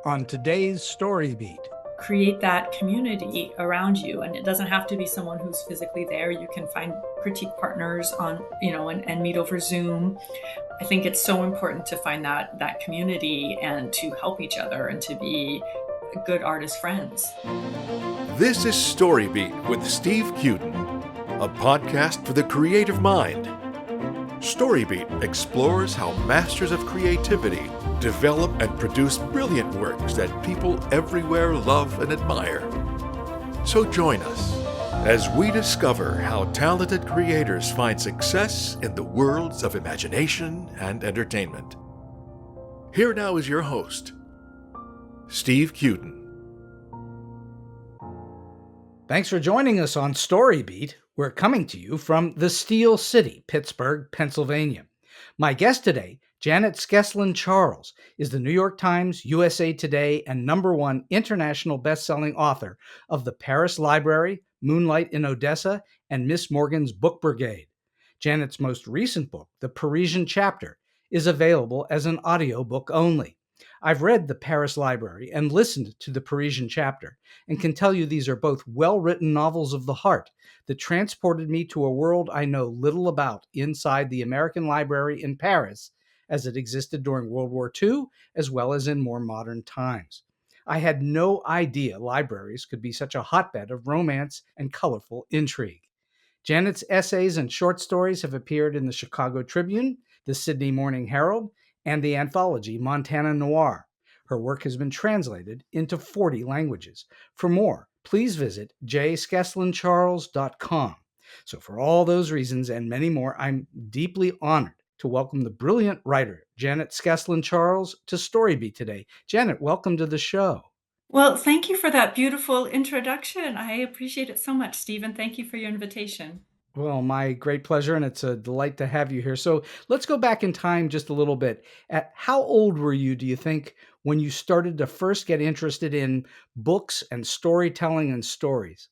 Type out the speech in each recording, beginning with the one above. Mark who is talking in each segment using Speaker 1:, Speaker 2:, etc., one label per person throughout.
Speaker 1: on today's Story Beat.
Speaker 2: Create that community around you, and it doesn't have to be someone who's physically there. You can find critique partners on, and meet over Zoom. I think it's so important to find that community and to help each other and to be good artist friends.
Speaker 3: This is StoryBeat with Steve Cuden, a podcast for the creative mind. StoryBeat explores how masters of creativity develop and produce brilliant works that people everywhere love and admire. So join us as we discover how talented creators find success in the worlds of imagination and entertainment. Here now is your host, Steve Cuden.
Speaker 1: Thanks for joining us on Story Beat. We're coming to you from the Steel City, Pittsburgh, Pennsylvania. My guest today, Janet Skeslien Charles, is the New York Times, USA Today, and #1 international best-selling author of The Paris Library, Moonlight in Odessa, and Miss Morgan's Book Brigade. Janet's most recent book, The Parisian Chapter, is available as an audiobook only. I've read The Paris Library and listened to The Parisian Chapter, and can tell you these are both well-written novels of the heart that transported me to a world I know little about inside the American Library in Paris as it existed during World War II, as well as in more modern times. I had no idea libraries could be such a hotbed of romance and colorful intrigue. Janet's essays and short stories have appeared in the Chicago Tribune, the Sydney Morning Herald, and the anthology Montana Noir. Her work has been translated into 40 languages. For more, please visit jskeslencharles.com. So for all those reasons and many more, I'm deeply honored to welcome the brilliant writer, Janet Skeslien Charles, to StoryBeat today. Janet, welcome to the show.
Speaker 2: Well, thank you for that beautiful introduction. I appreciate it so much, Stephen. Thank you for your invitation.
Speaker 1: Well, my great pleasure, and it's a delight to have you here. So let's go back in time just a little bit. At how old were you, do you think, when you started to first get interested in books and storytelling and stories?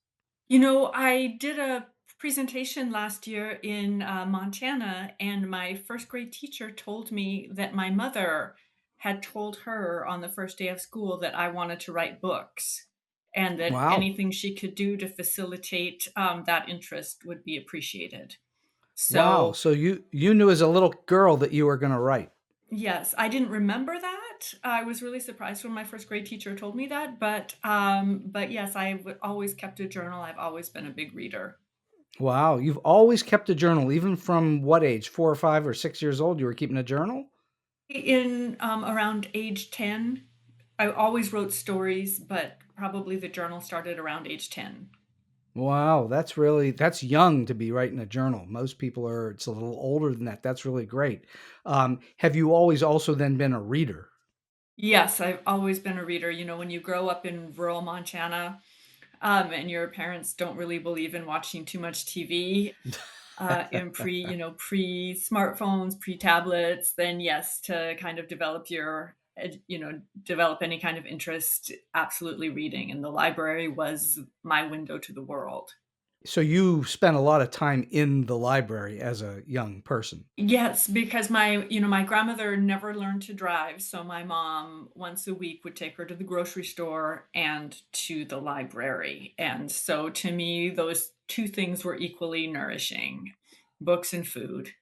Speaker 2: I did a presentation last year in Montana, and my first grade teacher told me that my mother had told her on the first day of school that I wanted to write books and that
Speaker 1: Wow.
Speaker 2: anything she could do to facilitate that interest would be appreciated.
Speaker 1: Wow.
Speaker 2: So,
Speaker 1: So you knew as a little girl that you were going to write.
Speaker 2: yes, I didn't remember that. I was really surprised when my first grade teacher told me that, but yes, always kept a journal. I've always been a big reader.
Speaker 1: Wow. You've always kept a journal, even from what age? 4 or 5 or 6 years old, you were keeping a journal?
Speaker 2: In around age 10, I always wrote stories, but probably the journal started around age 10.
Speaker 1: Wow, that's young to be writing a journal. Most people it's a little older than that. That's really great. Have you always also then been a reader?
Speaker 2: Yes, I've always been a reader. When you grow up in rural Montana, and your parents don't really believe in watching too much TV, in pre-smartphones, pre-tablets, then yes, to kind of develop any kind of interest, absolutely reading. And the library was my window to the world.
Speaker 1: So you spent a lot of time in the library as a young person.
Speaker 2: Yes, because my grandmother never learned to drive, so my mom once a week would take her to the grocery store and to the library. And so to me, those two things were equally nourishing, books and food.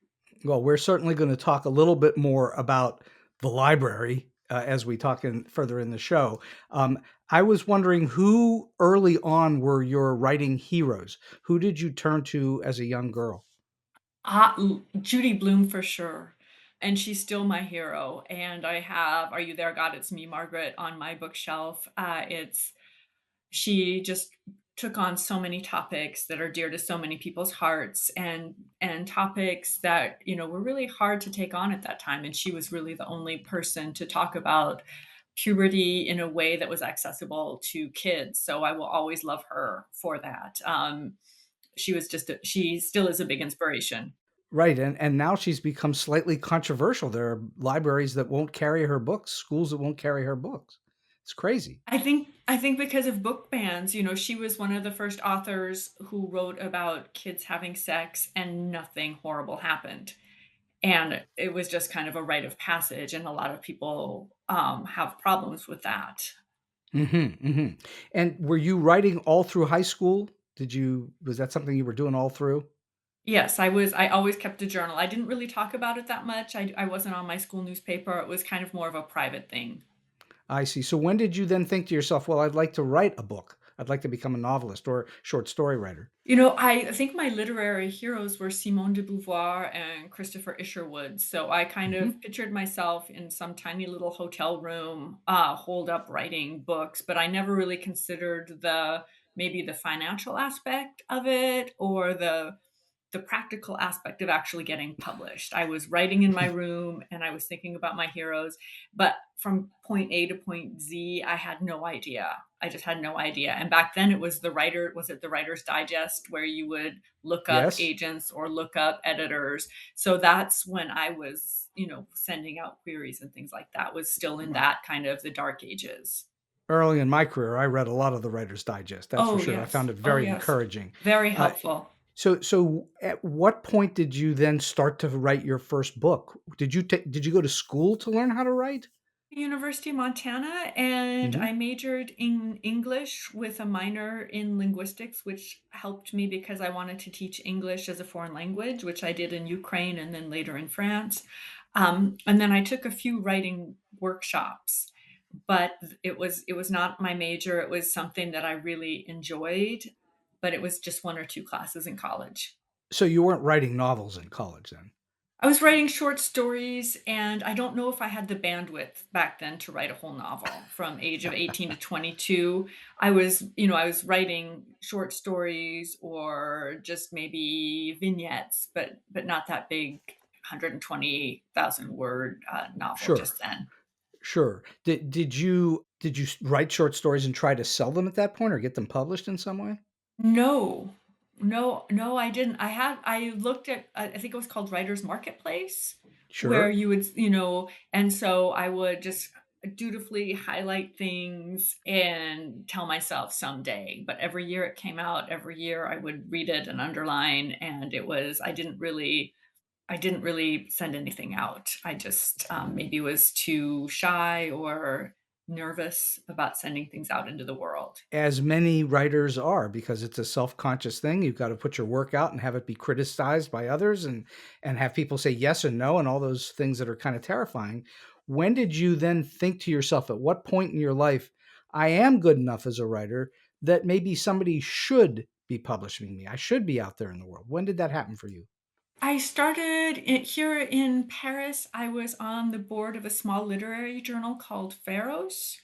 Speaker 1: Well, we're certainly going to talk a little bit more about the library as we talk further in the show. I was wondering who early on were your writing heroes? Who did you turn to as a young girl?
Speaker 2: Judy Blume for sure. And she's still my hero. And I have Are You There, God? It's Me, Margaret on my bookshelf. It's She just took on so many topics that are dear to so many people's hearts, and topics that, were really hard to take on at that time. And she was really the only person to talk about puberty in a way that was accessible to kids. So I will always love her for that. She still is a big inspiration.
Speaker 1: Right, and now she's become slightly controversial. There are libraries that won't carry her books, schools that won't carry her books. It's crazy.
Speaker 2: I think because of book bans, she was one of the first authors who wrote about kids having sex and nothing horrible happened. And it was just kind of a rite of passage, and a lot of people have problems with that.
Speaker 1: And were you writing all through high school? Was that something you were doing all through?
Speaker 2: Yes, I always kept a journal. I didn't really talk about it that much. I wasn't on my school newspaper. It was kind of more of a private thing.
Speaker 1: I see. So when did you then think to yourself, well, I'd like to write a book. I'd like to become a novelist or short story writer?
Speaker 2: I think my literary heroes were Simone de Beauvoir and Christopher Isherwood. So I kind
Speaker 1: Hmm.
Speaker 2: of pictured myself in some tiny little hotel room, holed up writing books, but I never really considered maybe the financial aspect of it, or the practical aspect of actually getting published. I was writing in my room and I was thinking about my heroes, but from point A to point Z, I had no idea. I just had no idea. And back then it was was it the Writer's Digest, where you would look up
Speaker 1: Yes.
Speaker 2: agents or look up editors. So that's when I was, sending out queries and things like that, was still in that kind of the dark ages.
Speaker 1: Early in my career, I read a lot of the Writer's Digest. That's for
Speaker 2: Oh,
Speaker 1: sure. I found
Speaker 2: yes.
Speaker 1: it
Speaker 2: Oh,
Speaker 1: very
Speaker 2: yes.
Speaker 1: encouraging.
Speaker 2: Very
Speaker 1: Uh,
Speaker 2: helpful.
Speaker 1: so at what point did you then start to write your first book? Did you go to school to learn how to write?
Speaker 2: University of Montana, and
Speaker 1: Hmm.
Speaker 2: I majored in English with a minor in linguistics, which helped me because I wanted to teach English as a foreign language, which I did in Ukraine and then later in France. And then I took a few writing workshops, but it was not my major. It was something that I really enjoyed, but it was just one or two classes in college.
Speaker 1: So you weren't writing novels in college then?
Speaker 2: I was writing short stories, and I don't know if I had the bandwidth back then to write a whole novel from age of 18 to 22. I was writing short stories or just maybe vignettes, but not that big 120,000 word novel
Speaker 1: Sure,
Speaker 2: just then.
Speaker 1: sure. Did you write short stories and try to sell them at that point or get them published in some way?
Speaker 2: No. No, no, I didn't. I looked at, I think it was called Writers Marketplace, where
Speaker 1: Sure.
Speaker 2: you would, and so I would just dutifully highlight things and tell myself someday. But every year it came out, every year I would read it and underline, and I didn't really send anything out. I just maybe was too shy or nervous about sending things out into the world.
Speaker 1: As many writers are, because it's a self-conscious thing. You've got to put your work out and have it be criticized by others and have people say yes and no and all those things that are kind of terrifying. When did you then think to yourself, at what point in your life, I am good enough as a writer that maybe somebody should be publishing me? I should be out there in the world. When did that happen for you?
Speaker 2: I started here in Paris. I was on the board of a small literary journal called Pharos,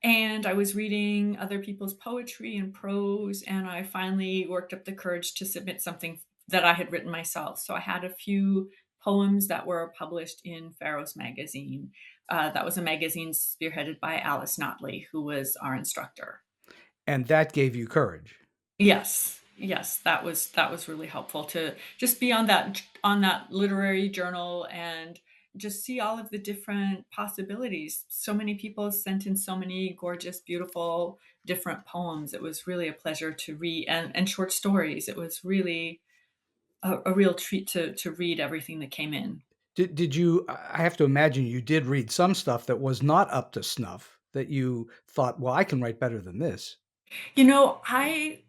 Speaker 2: and I was reading other people's poetry and prose, and I finally worked up the courage to submit something that I had written myself. So I had a few poems that were published in Pharos magazine. That was a magazine spearheaded by Alice Notley, who was our instructor.
Speaker 1: And that gave you courage.
Speaker 2: Yes, yes, that was really helpful to just be on that literary journal and just see all of the different possibilities. So many people sent in so many gorgeous, beautiful, different poems. It was really a pleasure to read, and short stories. It was really a real treat to read everything that came in.
Speaker 1: Did you I have to imagine you did read some stuff that was not up to snuff that you thought, well, I can write better than this.
Speaker 2: You know, I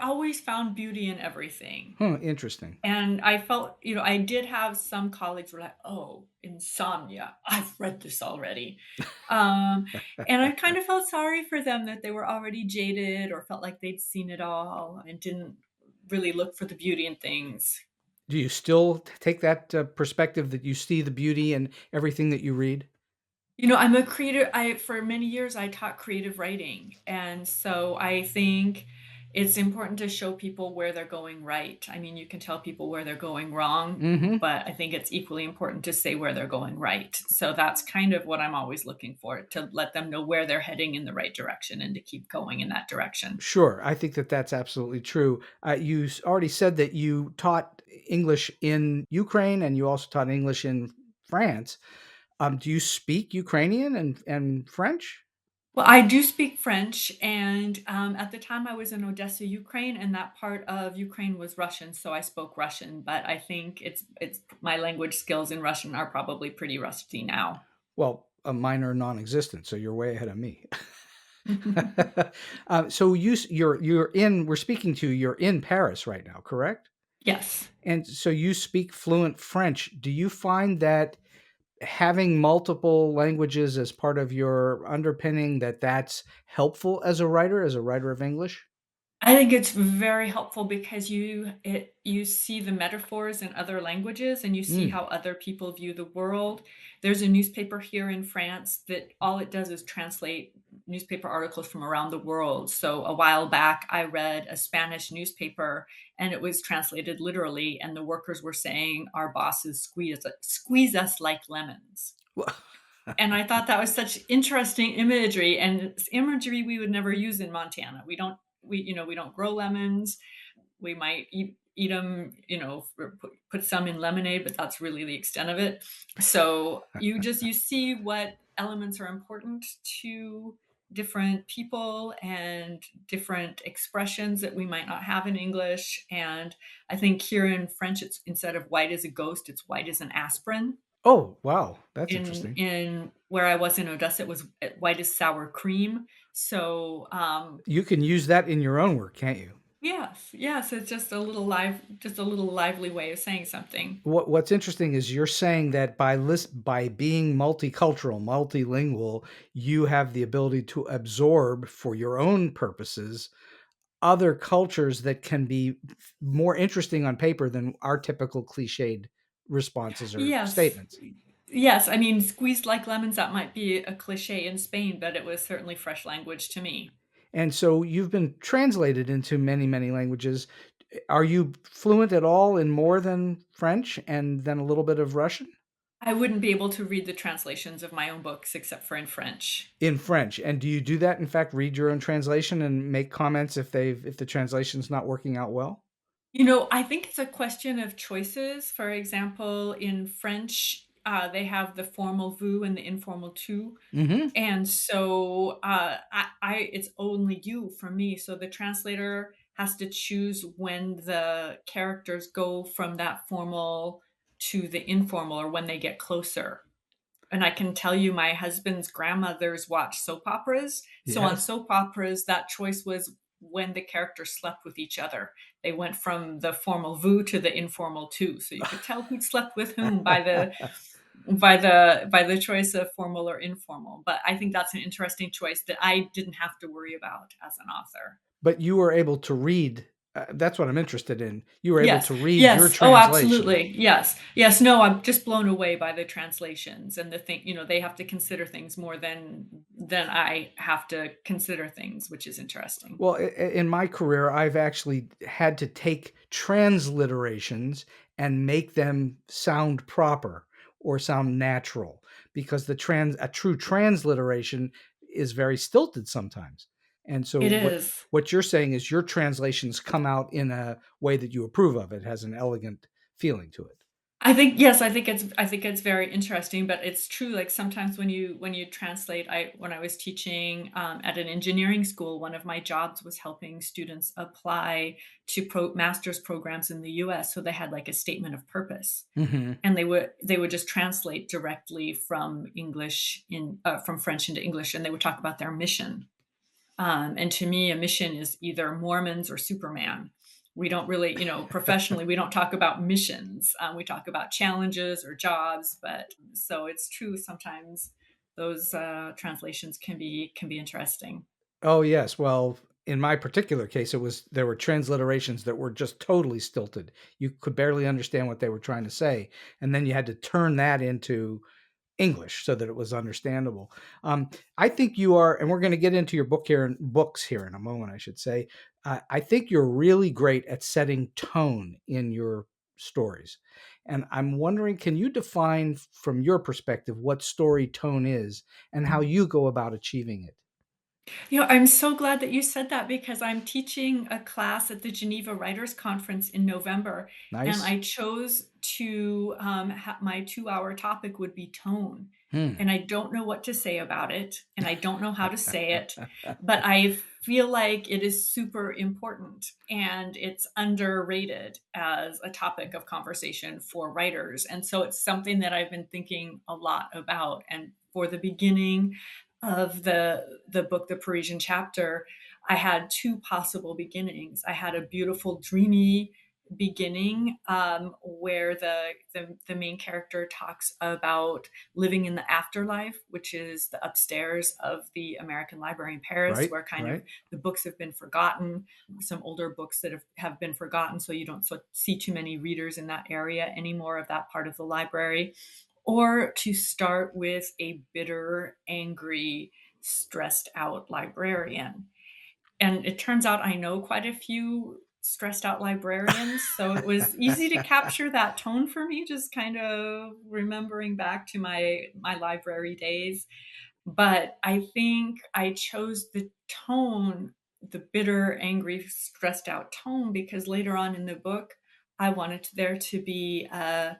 Speaker 2: always found beauty in everything.
Speaker 1: Huh, interesting.
Speaker 2: And I felt, I did have some colleagues were like, "Oh, insomnia. I've read this already." Um, and I kind of felt sorry for them that they were already jaded or felt like they'd seen it all and didn't really look for the beauty in things.
Speaker 1: Do you still take that perspective that you see the beauty in everything that you read?
Speaker 2: I'm a creator. For many years I taught creative writing, and so I think it's important to show people where they're going right. I mean, you can tell people where they're going wrong,
Speaker 1: Hmm.
Speaker 2: but I think it's equally important to say where they're going right. So that's kind of what I'm always looking for, to let them know where they're heading in the right direction and to keep going in that direction.
Speaker 1: Sure, I think that that's absolutely true. Already said that you taught English in Ukraine and you also taught English in France. Do you speak Ukrainian and French?
Speaker 2: Well, I do speak French, and at the time I was in Odessa, Ukraine, and that part of Ukraine was Russian, so I spoke Russian. But I think it's my language skills in Russian are probably pretty rusty now.
Speaker 1: Well, a minor non-existent, so you're way ahead of me. So you're in. We're speaking to you're in Paris right now, correct?
Speaker 2: Yes.
Speaker 1: And so you speak fluent French. Do you find that having multiple languages as part of your underpinning that's helpful as a writer of English?
Speaker 2: I think it's very helpful because you see the metaphors in other languages and you see
Speaker 1: Mm.
Speaker 2: how other people view the world. There's a newspaper here in France that all it does is translate newspaper articles from around the world. So a while back, I read a Spanish newspaper and it was translated literally, and the workers were saying, "Our bosses squeeze us like lemons."
Speaker 1: Well,
Speaker 2: And I thought that was such interesting imagery, and it's imagery we would never use in Montana. We don't grow lemons. We might eat them, put some in lemonade, but that's really the extent of it. So you see what elements are important to different people and different expressions that we might not have in English. And I think here in French, it's instead of white as a ghost, it's white as an aspirin.
Speaker 1: oh, wow, that's
Speaker 2: In
Speaker 1: interesting.
Speaker 2: where I was in Odessa, it was white as sour cream. So,
Speaker 1: You can use that in your own work, can't you?
Speaker 2: yes, yes, it's just a little lively way of saying something.
Speaker 1: What's interesting is you're saying that by being multicultural, multilingual, you have the ability to absorb for your own purposes other cultures that can be more interesting on paper than our typical cliched responses or
Speaker 2: Yes.
Speaker 1: statements.
Speaker 2: Yes, I mean, squeezed like lemons, that might be a cliché in Spain, but it was certainly fresh language to me.
Speaker 1: And so you've been translated into many, many languages. Are you fluent at all in more than French and then a little bit of Russian?
Speaker 2: I wouldn't be able to read the translations of my own books except for in French.
Speaker 1: In French. And do you do that, in fact, read your own translation and make comments if the translation's not working out well?
Speaker 2: I think it's a question of choices. For example, in French, they have the formal vous and the informal tu.
Speaker 1: Mhm.
Speaker 2: And so, it's only you for me. So the translator has to choose when the characters go from that formal to the informal or when they get closer. And I can tell you my husband's grandmothers watched soap operas. So on
Speaker 1: Yes.
Speaker 2: soap operas, that choice was when the characters slept with each other. They went from the formal vous to the informal tu. So you could tell who slept with whom by the choice of formal or informal. But I think that's an interesting choice that I didn't have to worry about as an author.
Speaker 1: But you were able to read, that's what I'm interested in. You were able
Speaker 2: Yes,
Speaker 1: to read your
Speaker 2: yes. Oh,
Speaker 1: translation.
Speaker 2: absolutely. Yes. Yes. No, I'm just blown away by the translations and the thing, they have to consider things more than I have to consider things, which is interesting.
Speaker 1: Well, in my career, I've actually had to take transliterations and make them sound proper or sound natural because a true transliteration is very stilted sometimes. And so
Speaker 2: It is.
Speaker 1: what you're saying is your translations come out in a way that you approve of. It has an elegant feeling to it.
Speaker 2: I think yes, I think it's very interesting, but it's true. Like sometimes when you translate, I when I was teaching at an engineering school, one of my jobs was helping students apply to master's programs in the U.S. So they had like a statement of purpose,
Speaker 1: Hmm.
Speaker 2: and they would just translate directly from from French into English, and they would talk about their mission. And to me, a mission is either Mormons or Superman. We don't really, professionally, we don't talk about missions. We talk about challenges or jobs. But so it's true. Sometimes those translations can be interesting.
Speaker 1: Oh, yes. Well, in my particular case, there were transliterations that were just totally stilted. You could barely understand what they were trying to say, and then you had to turn that into English so that it was understandable. I think you are, and we're going to get into your books here in a moment, I should say. I think you're really great at setting tone in your stories. And I'm wondering, can you define from your perspective what story tone is and how you go about achieving it?
Speaker 2: I'm so glad that you said that because I'm teaching a class at the Geneva Writers Conference in November, and
Speaker 1: Nice.
Speaker 2: I chose to my 2-hour topic would be tone.
Speaker 1: Hmm.
Speaker 2: and I don't know what to say about it, and I don't know how to say it, but I feel like it is super important and it's underrated as a topic of conversation for writers. And so it's something that I've been thinking a lot about. And for the beginning of the book, The Parisian Chapter, I had two possible beginnings. I had a beautiful, dreamy beginning where the main character talks about living in the afterlife, which is the upstairs of the American Library in Paris,
Speaker 1: Right,
Speaker 2: where kind of
Speaker 1: right.
Speaker 2: the books have been forgotten, some older books that have been forgotten. So you don't see too many readers in that area anymore of that part of the library. Or to start with a bitter, angry, stressed out librarian. And it turns out I know quite a few stressed out librarians, so it was easy to capture that tone for me, just kind of remembering back to my library days. But I think I chose the tone, the bitter, angry, stressed out tone, because later on in the book, I wanted there to be a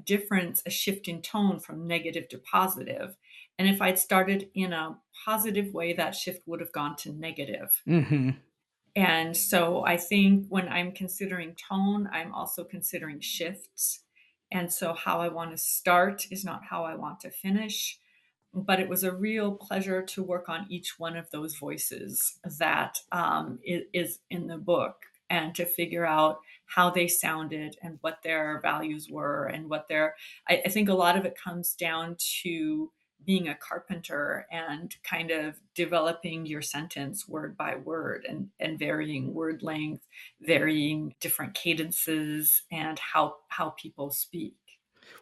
Speaker 2: difference, a shift in tone from negative to positive. And if I'd started in a positive way, that shift would have gone to negative.
Speaker 1: Hmm.
Speaker 2: And so I think when I'm considering tone, I'm also considering shifts. And so how I want to start is not how I want to finish. But it was a real pleasure to work on each one of those voices that is in the book, and to figure out how they sounded and what their values were and what their. I think a lot of it comes down to being a carpenter and kind of developing your sentence word by word, and varying word length, varying different cadences, and how people speak.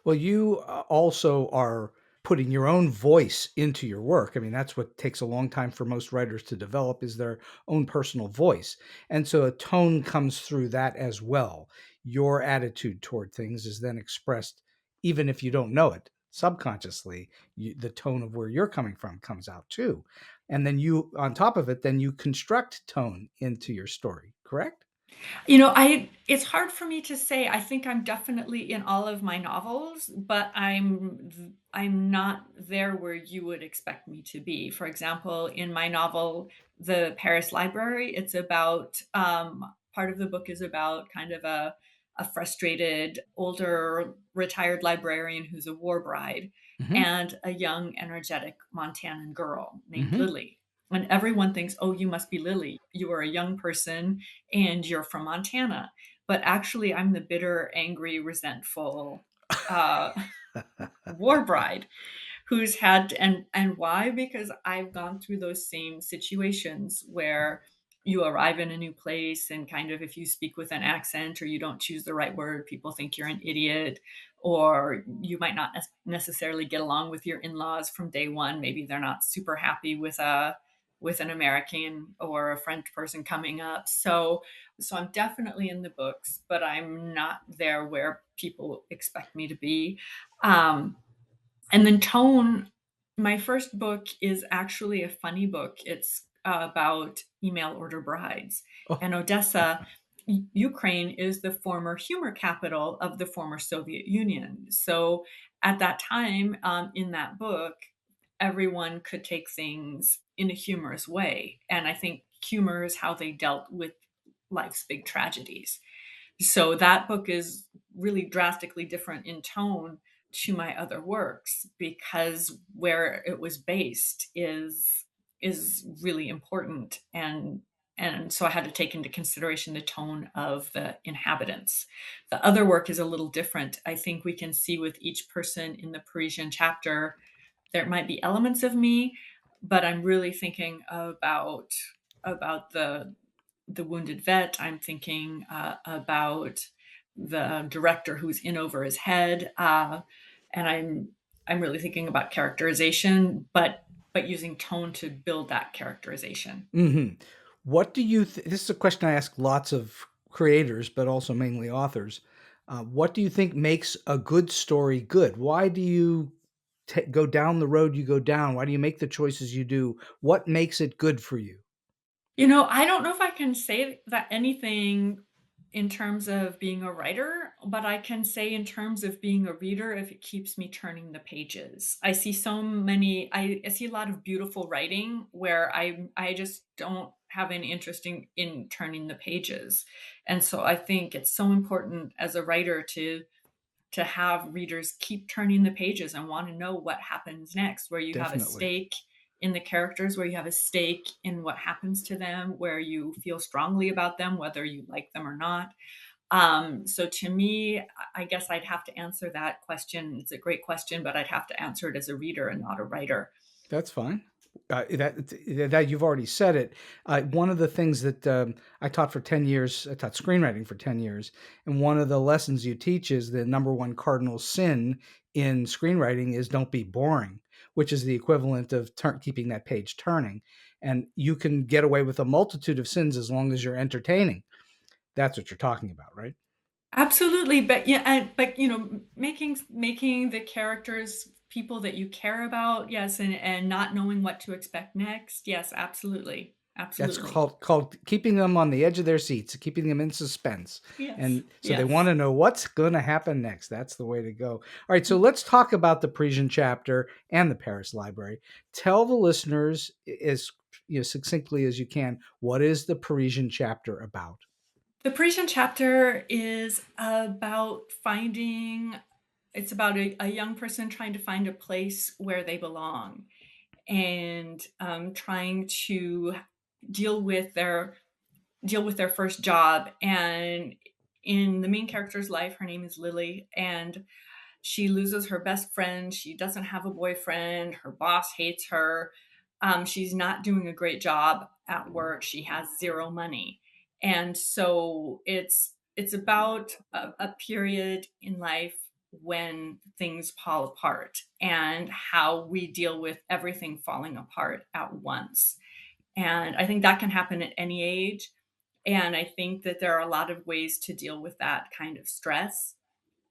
Speaker 1: Well, you also are putting your own voice into your work. I mean, that's what takes a long time for most writers to develop is their own personal voice. And so a tone comes through that as well. Your attitude toward things is then expressed even if you don't know it. Subconsciously, the tone of where you're coming from comes out too. And then you on top of it, then you construct tone into your story, correct?
Speaker 2: I it's hard for me to say. I think I'm definitely in all of my novels, but I'm not there where you would expect me to be. For example, in my novel, The Paris Library, it's about part of the book is about kind of a frustrated older retired librarian who's a war bride,
Speaker 1: Hmm.
Speaker 2: and a young energetic Montanan girl named
Speaker 1: Hmm.
Speaker 2: Lily. And everyone thinks, "Oh, you must be Lily. You are a young person and you're from Montana." But actually, I'm the bitter, angry, resentful uh, war bride who's had and why? Because I've gone through those same situations where you arrive in a new place, and kind of if you speak with an accent or you don't choose the right word, people think you're an idiot, or you might not necessarily get along with your in-laws from day one. Maybe they're not super happy with an American or a French person coming up. So I'm definitely in the books, but I'm not there where people expect me to be. Um, and then tone, my first book is actually a funny book. It's about email order brides.
Speaker 1: Oh,
Speaker 2: And Odessa, Ukraine, is the former humor capital of the former Soviet Union. So at that time, in that book, everyone could take things in a humorous way. And I think humor is how they dealt with life's big tragedies. So that book is really drastically different in tone to my other works, because where it was based is really important. And so I had to take into consideration the tone of the inhabitants. The other work is a little different. I think we can see with each person in the Parisian chapter there might be elements of me, but I'm really thinking about the wounded vet. I'm thinking about the director who's in over his head, and I'm really thinking about characterization, but using tone to build that characterization.
Speaker 1: hmm. What do you this is a question I ask lots of creators, but also mainly authors. What do you think makes a good story good? Why do you go down the road you go down? Why do you make the choices you do? What makes it good for you?
Speaker 2: I don't know if I can say that anything in terms of being a writer, but I can say in terms of being a reader, if it keeps me turning the pages. I see so many, I see a lot of beautiful writing where I just don't have any interest in turning the pages. And so I think it's so important as a writer to have readers keep turning the pages and want to know what happens next, where you have a
Speaker 1: Definitely.
Speaker 2: stake in the characters, where you have a stake in what happens to them, where you feel strongly about them, whether you like them or not. So to me, I guess I'd have to answer that question. It's a great question, but I'd have to answer it as a reader and not a writer.
Speaker 1: That's fine. That you've already said it. One of the things that I taught for 10 years, I taught screenwriting for 10 years. And one of the lessons you teach is the number one cardinal sin in screenwriting is don't be boring, which is the equivalent of keeping that page turning. And you can get away with a multitude of sins as long as you're entertaining. That's what you're talking about, right?
Speaker 2: Absolutely, but yeah, but making the characters people that you care about, yes, and not knowing what to expect next, yes, absolutely,
Speaker 1: That's
Speaker 2: absolutely,
Speaker 1: called keeping them on the edge of their seats, keeping them in suspense.
Speaker 2: yes,
Speaker 1: And so they want
Speaker 2: yes.
Speaker 1: to know what's going to happen next. That's the way to go. All right, so let's talk about the Parisian chapter and the Paris Library. Tell the listeners as succinctly as you can, what is the Parisian chapter about?
Speaker 2: The Parisian chapter is about it's about a young person trying to find a place where they belong and trying to deal with their deal with their first job. And in the main character's life, her name is Lily, and she loses her best friend. She doesn't have a boyfriend. Her boss hates her. She's not doing a great job at work. She has zero money, and so it's about a period in life when things fall apart and how we deal with everything falling apart at once. And I think that can happen at any age. And I think that there are a lot of ways to deal with that kind of stress.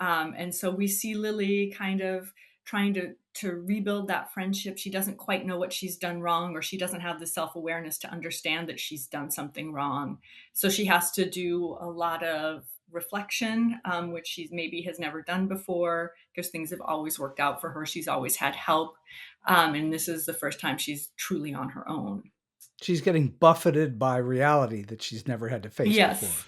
Speaker 2: And so we see Lily kind of trying to rebuild that friendship. She doesn't quite know what she's done wrong, or she doesn't have the self-awareness to understand that she's done something wrong. So she has to do a lot of reflection, which she maybe has never done before because things have always worked out for her. She's always had help. And this is the first time she's truly on her own.
Speaker 1: She's getting buffeted by reality that she's never had to face before.
Speaker 2: Yes.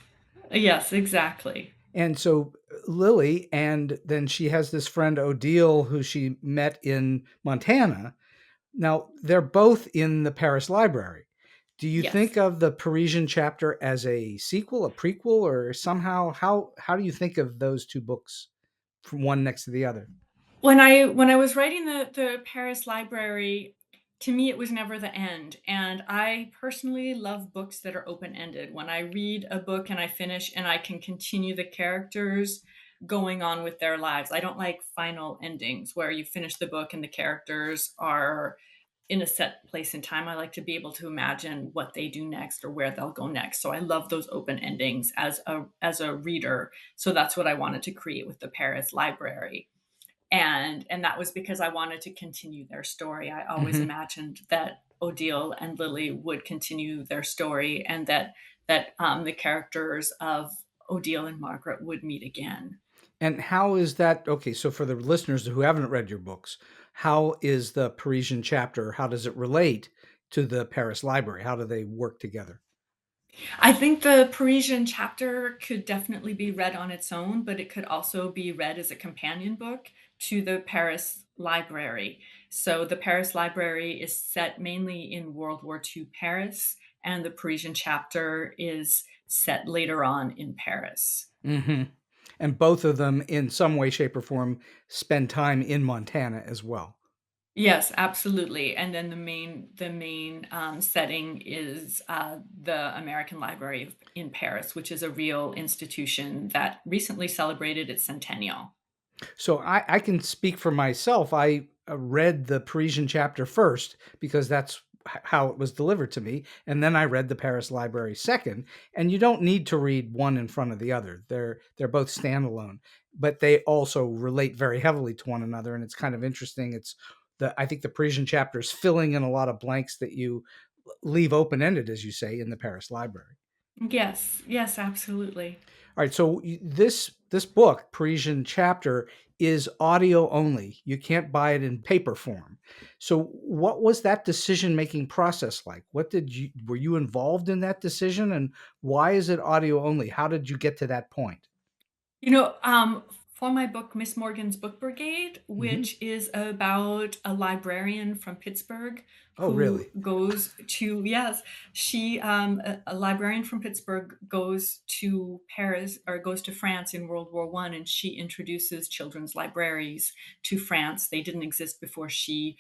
Speaker 2: Yes, exactly.
Speaker 1: And so Lily, and then she has this friend Odile who she met in Montana. Now, they're both in the Paris Library. Do you
Speaker 2: Yes.
Speaker 1: think of the Parisian chapter as a sequel, a prequel, or somehow how do you think of those two books from one next to the other?
Speaker 2: When I was writing the Paris Library, to me it was never the end. And I personally love books that are open-ended. When I read a book and I finish and I can continue the characters going on with their lives. I don't like final endings where you finish the book and the characters are in a set place in time. I like to be able to imagine what they do next or where they'll go next. So I love those open endings as a reader. So that's what I wanted to create with the Paris Library. And that was because I wanted to continue their story. I always
Speaker 1: Hmm.
Speaker 2: imagined that Odile and Lily would continue their story, and that the characters of Odile and Margaret would meet again.
Speaker 1: And how is that? Okay, so for the listeners who haven't read your books, how is the Parisian chapter? How does it relate to the Paris Library? How do they work together?
Speaker 2: I think the Parisian chapter could definitely be read on its own, but it could also be read as a companion book to the Paris Library. So the Paris Library is set mainly in World War II Paris, and the Parisian chapter is set later on in Paris.
Speaker 1: Hmm. And both of them, in some way, shape, or form, spend time in Montana as well.
Speaker 2: Yes, absolutely. And then the main setting is the American Library in Paris, which is a real institution that recently celebrated its centennial.
Speaker 1: So I can speak for myself. I read the Parisian chapter first because that's how it was delivered to me. And then I read the Paris Library second. And you don't need to read one in front of the other. They're both standalone, but they also relate very heavily to one another. And it's kind of interesting. I think the Parisian chapter is filling in a lot of blanks that you leave open ended, as you say, in the Paris Library.
Speaker 2: Yes, yes, absolutely.
Speaker 1: All right, so this book, Parisian Chapter, is audio only. You can't buy it in paper form. So, what was that decision-making process like? What did you were you involved in that decision, and why is it audio only? How did you get to that point?
Speaker 2: You know, for my book, Miss Morgan's Book Brigade,
Speaker 1: Hmm.
Speaker 2: which is about a librarian from Pittsburgh
Speaker 1: Oh,
Speaker 2: who
Speaker 1: really?
Speaker 2: goes to, yes, a librarian from Pittsburgh goes to Paris or goes to France in World War One, and she introduces children's libraries to France. They didn't exist before she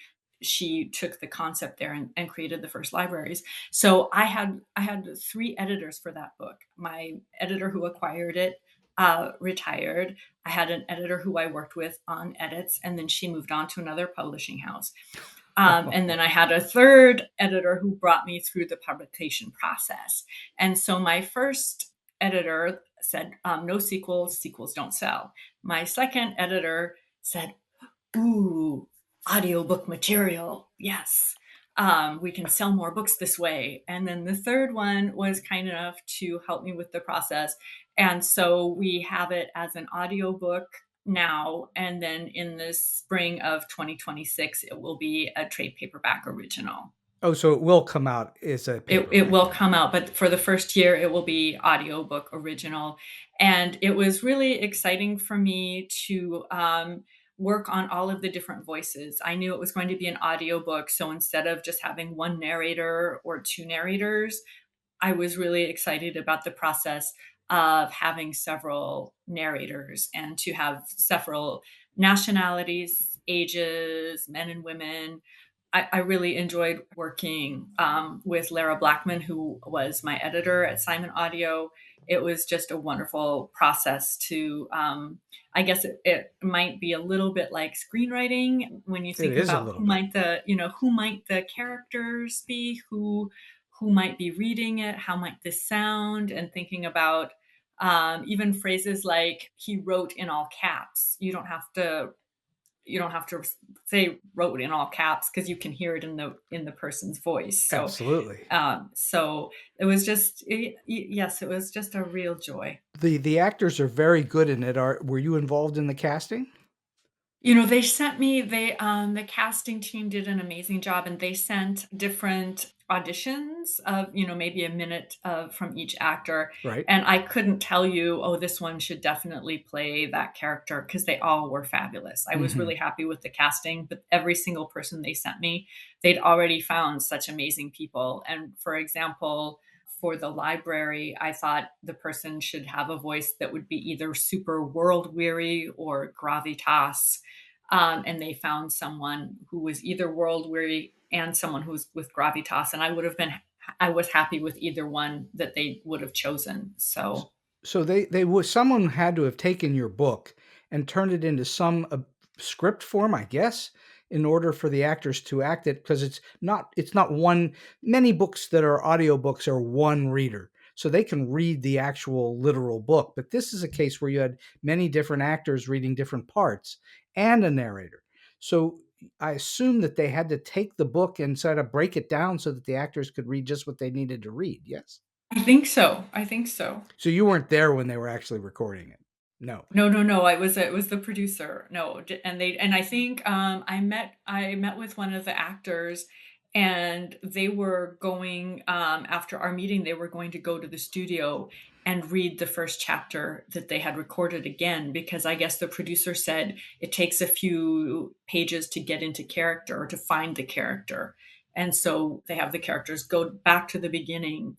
Speaker 2: took the concept there and created the first libraries. So I had three editors for that book. My editor who acquired it retired. I had an editor who I worked with on edits, and then she moved on to another publishing house. And then I had a third editor who brought me through the publication process. And so my first editor said, no sequels, sequels don't sell. My second editor said, ooh, audiobook material. Yes. We can sell more books this way. And then the third one was kind enough to help me with the process. And so we have it as an audiobook now. And then in the spring of 2026, it will be a trade paperback original.
Speaker 1: Oh, so it will come out as a
Speaker 2: It
Speaker 1: paperback
Speaker 2: will
Speaker 1: then.
Speaker 2: come out, but for the first year, it will be audiobook original. And it was really exciting for me to work on all of the different voices. I knew it was going to be an audiobook. So instead of just having one narrator or two narrators, I was really excited about the process of having several narrators and to have several nationalities, ages, men and women. I really enjoyed working with Lara Blackman, who was my editor at Simon Audio. It was just a wonderful process to, I guess it might be a little bit like screenwriting when you
Speaker 1: It
Speaker 2: think
Speaker 1: is a
Speaker 2: about
Speaker 1: little bit.
Speaker 2: who might the characters be, who might be reading it, how might this sound, and thinking about even phrases like he wrote in all caps. You don't have to say wrote in all caps because you can hear it in the person's voice.
Speaker 1: Absolutely.
Speaker 2: So yes, it was just a real joy.
Speaker 1: The actors are very good in it. Are Were you involved in the casting?
Speaker 2: They sent me the casting team did an amazing job, and they sent different auditions of, maybe a minute from each actor,
Speaker 1: Right.
Speaker 2: and I couldn't tell you, "Oh, this one should definitely play that character," because they all were fabulous. I was
Speaker 1: Hmm.
Speaker 2: really happy with the casting, but every single person they sent me, they'd already found such amazing people, and for example, for the library, I thought the person should have a voice that would be either super world weary or gravitas, and they found someone who was either world weary and someone who's with gravitas, and I was happy with either one that they would have chosen.
Speaker 1: S-
Speaker 2: So
Speaker 1: So they was someone had to have taken your book and turned it into some script form, I guess, in order for the actors to act it, because it's not one. Many books that are audiobooks are one reader. So they can read the actual literal book, but this is a case where you had many different actors reading different parts and a narrator. So I assume that they had to take the book and sort of break it down so that the actors could read just what they needed to read. Yes.
Speaker 2: I think so.
Speaker 1: So you weren't there when they were actually recording it? No.
Speaker 2: No, no, no, it was the producer. No, d and I think, I met with one of the actors, and they were going, after our meeting, they were going to go to the studio and read the first chapter that they had recorded again, because I guess the producer said it takes a few pages to get into character or to find the character, and so they have the characters go back to the beginning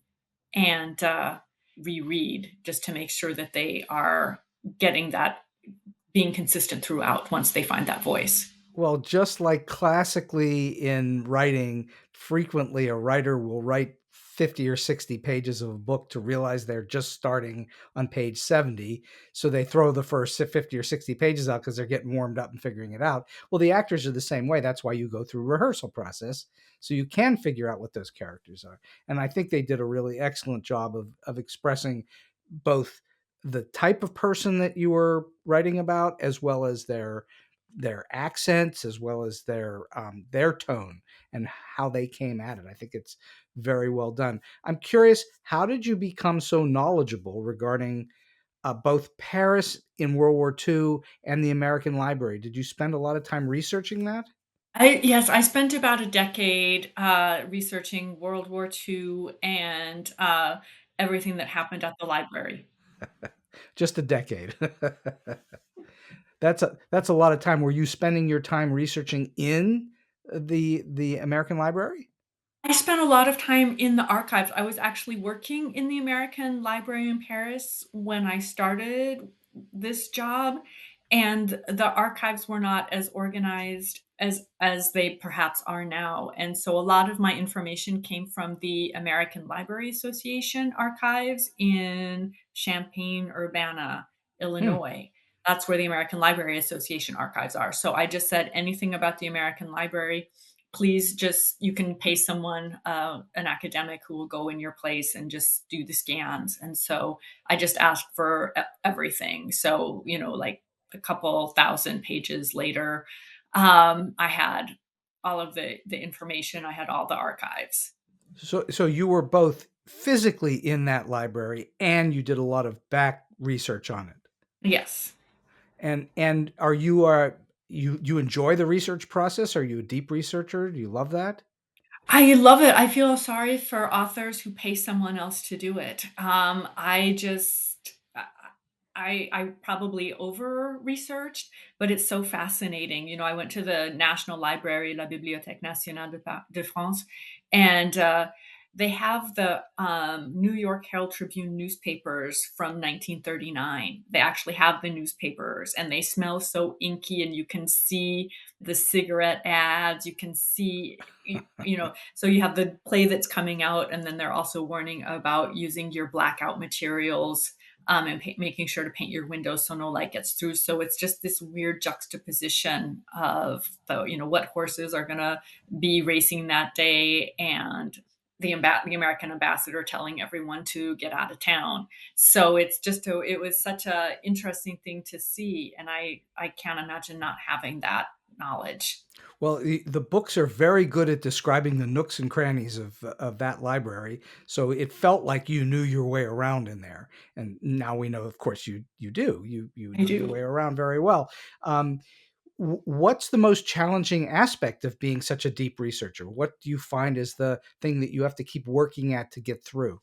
Speaker 2: and reread just to make sure that they are getting that being consistent throughout once they find that voice.
Speaker 1: Well, just like classically in writing, frequently a writer will write 50 or 60 pages of a book to realize they're just starting on page 70. So they throw the first 50 or 60 pages out because they're getting warmed up and figuring it out. Well, the actors are the same way. That's why you go through rehearsal process. So you can figure out what those characters are. And I think they did a really excellent job of expressing both the type of person that you were writing about, as well as their accents, as well as their tone and how they came at it. I think it's very well done. I'm curious, how did you become so knowledgeable regarding both Paris in World War II and the American Library. Did you spend a lot of time researching that?
Speaker 2: Yes, I spent about a decade researching World War II and everything that happened at the library.
Speaker 1: Just a decade. That's a lot of time. Were you spending your time researching in the American Library?
Speaker 2: I spent a lot of time in the archives. I was actually working in the American Library in Paris when I started this job, and the archives were not as organized as they perhaps are now. And so a lot of my information came from the American Library Association archives in Champaign-Urbana,
Speaker 1: Hmm.
Speaker 2: Illinois. That's where the American Library Association archives are. So I just said anything about the American Library, please just you can pay someone, an academic who will go in your place and just do the scans. And so I just asked for everything. So, like a couple thousand pages later, I had all of the information. I had all the archives.
Speaker 1: So you were both physically in that library and you did a lot of back research on it.
Speaker 2: Yes.
Speaker 1: And are you enjoy the research process? Are you a deep researcher? Do you love that?
Speaker 2: I love it. I feel sorry for authors who pay someone else to do it. I probably over researched, but it's so fascinating. I went to the National Library, La Bibliothèque Nationale de France, and they have the New York Herald Tribune newspapers from 1939. They actually have the newspapers, and they smell so inky, and you can see the cigarette ads. You can see, so you have the play that's coming out, and then they're also warning about using your blackout materials, and making sure to paint your windows so no light gets through. So it's just this weird juxtaposition of what horses are going to be racing that day, and the American ambassador telling everyone to get out of town. So it was such a interesting thing to see, and I can't imagine not having that knowledge.
Speaker 1: Well, the books are very good at describing the nooks and crannies of that library. So it felt like you knew your way around in there. And now we know, of course, you do. You
Speaker 2: I
Speaker 1: know your
Speaker 2: do.
Speaker 1: way around very well. Um, what's the most challenging aspect of being such a deep researcher? What do you find is the thing that you have to keep working at to get through?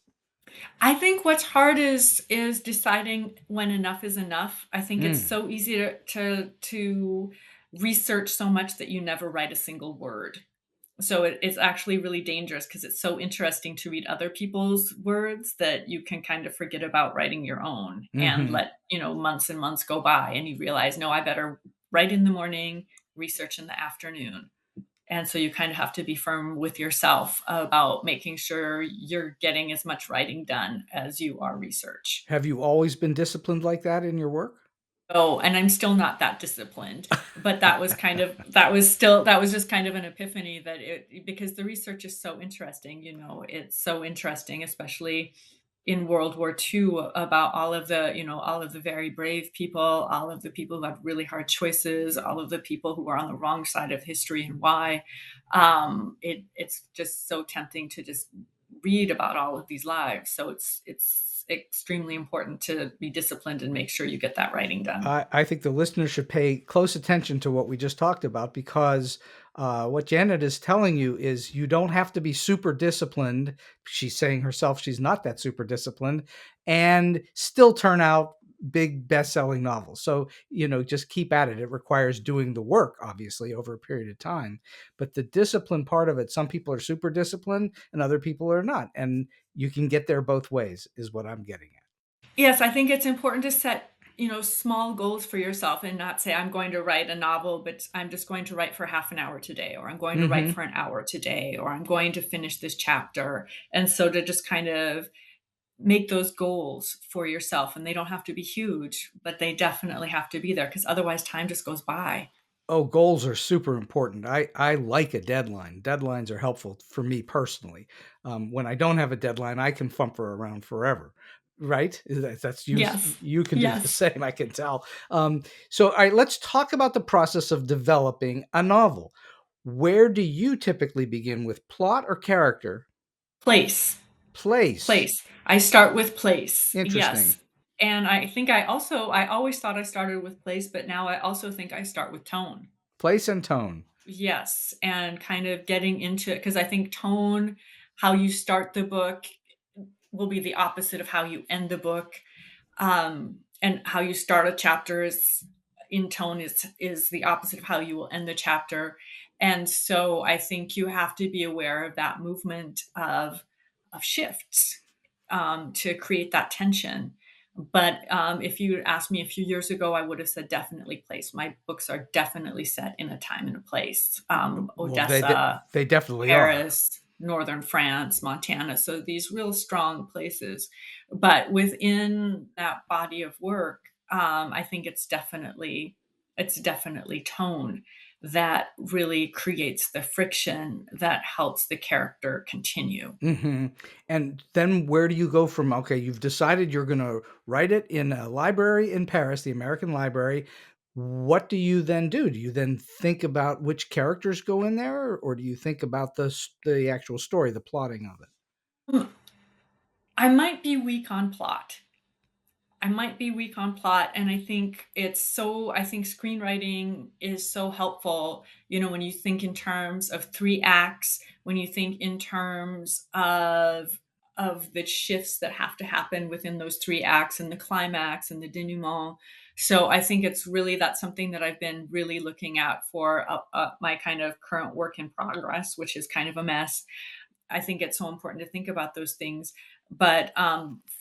Speaker 2: I think what's hard is deciding when enough is enough. I think it's
Speaker 1: Mm.
Speaker 2: so easy to research so much that you never write a single word. So it's actually really dangerous because it's so interesting to read other people's words that you can kind of forget about writing your own and
Speaker 1: Hmm.
Speaker 2: let, months and months go by, and you realize, no, I better write in the morning, research in the afternoon. And so you kind of have to be firm with yourself about making sure you're getting as much writing done as you are research.
Speaker 1: Have you always been disciplined like that in your work?
Speaker 2: Oh, and I'm still not that disciplined, but that was just kind of an epiphany that because the research is so interesting, it's so interesting, especially in World War II, about all of the very brave people, all of the people who had really hard choices, all of the people who were on the wrong side of history and why. It's just so tempting to just read about all of these lives. So it's extremely important to be disciplined and make sure you get that writing done.
Speaker 1: I think the listener should pay close attention to what we just talked about because what Janet is telling you is you don't have to be super disciplined. She's saying herself she's not that super disciplined and still turn out big best-selling novels. So, just keep at it. It requires doing the work, obviously, over a period of time. But the discipline part of it, some people are super disciplined and other people are not. And you can get there both ways, is what I'm getting at.
Speaker 2: Yes, I think it's important to set, small goals for yourself and not say, I'm going to write a novel, but I'm just going to write for half an hour today, or I'm going to write
Speaker 1: Hmm.
Speaker 2: for an hour today, or I'm going to finish this chapter. And so to just kind of make those goals for yourself, and they don't have to be huge, but they definitely have to be there because otherwise time just goes by.
Speaker 1: Oh, goals are super important. I like a deadline. Deadlines are helpful for me personally. When I don't have a deadline, I can fumper around forever. Right? That's you.
Speaker 2: Yes.
Speaker 1: You can do the
Speaker 2: Yes.
Speaker 1: same. I can tell. So, all right, let's talk about the process of developing a novel. Where do you typically begin with plot or character?
Speaker 2: Place.
Speaker 1: Place.
Speaker 2: Place. I start with place.
Speaker 1: Interesting.
Speaker 2: Yes. And I think I always thought I started with place, but now I also think I start with tone.
Speaker 1: Place and tone.
Speaker 2: Yes, and kind of getting into it because I think tone, how you start the book will be the opposite of how you end the book. And how you start a chapter is in tone is the opposite of how you will end the chapter. And so I think you have to be aware of that movement of shifts to create that tension. But if you asked me a few years ago, I would have said definitely place. My books are definitely set in a time and a place.
Speaker 1: Well,
Speaker 2: Odessa,
Speaker 1: they definitely are.
Speaker 2: Paris, northern France, Montana. So these real strong places. But within that body of work, I think it's definitely tone that really creates the friction that helps the character continue.
Speaker 1: Hmm. And then where do you go from, okay, you've decided you're going to write it in a library in Paris, the American Library. What do you then do? Do you then think about which characters go in there, or do you think about the actual story, the plotting of it?
Speaker 2: Hmm, I might be weak on plot. I might be weak on plot, and I think screenwriting is so helpful, when you think in terms of 3 acts, when you think in terms of the shifts that have to happen within those 3 acts and the climax and the denouement. So I think that's something that I've been really looking at for, my kind of current work in progress, which is kind of a mess. I think it's so important to think about those things. But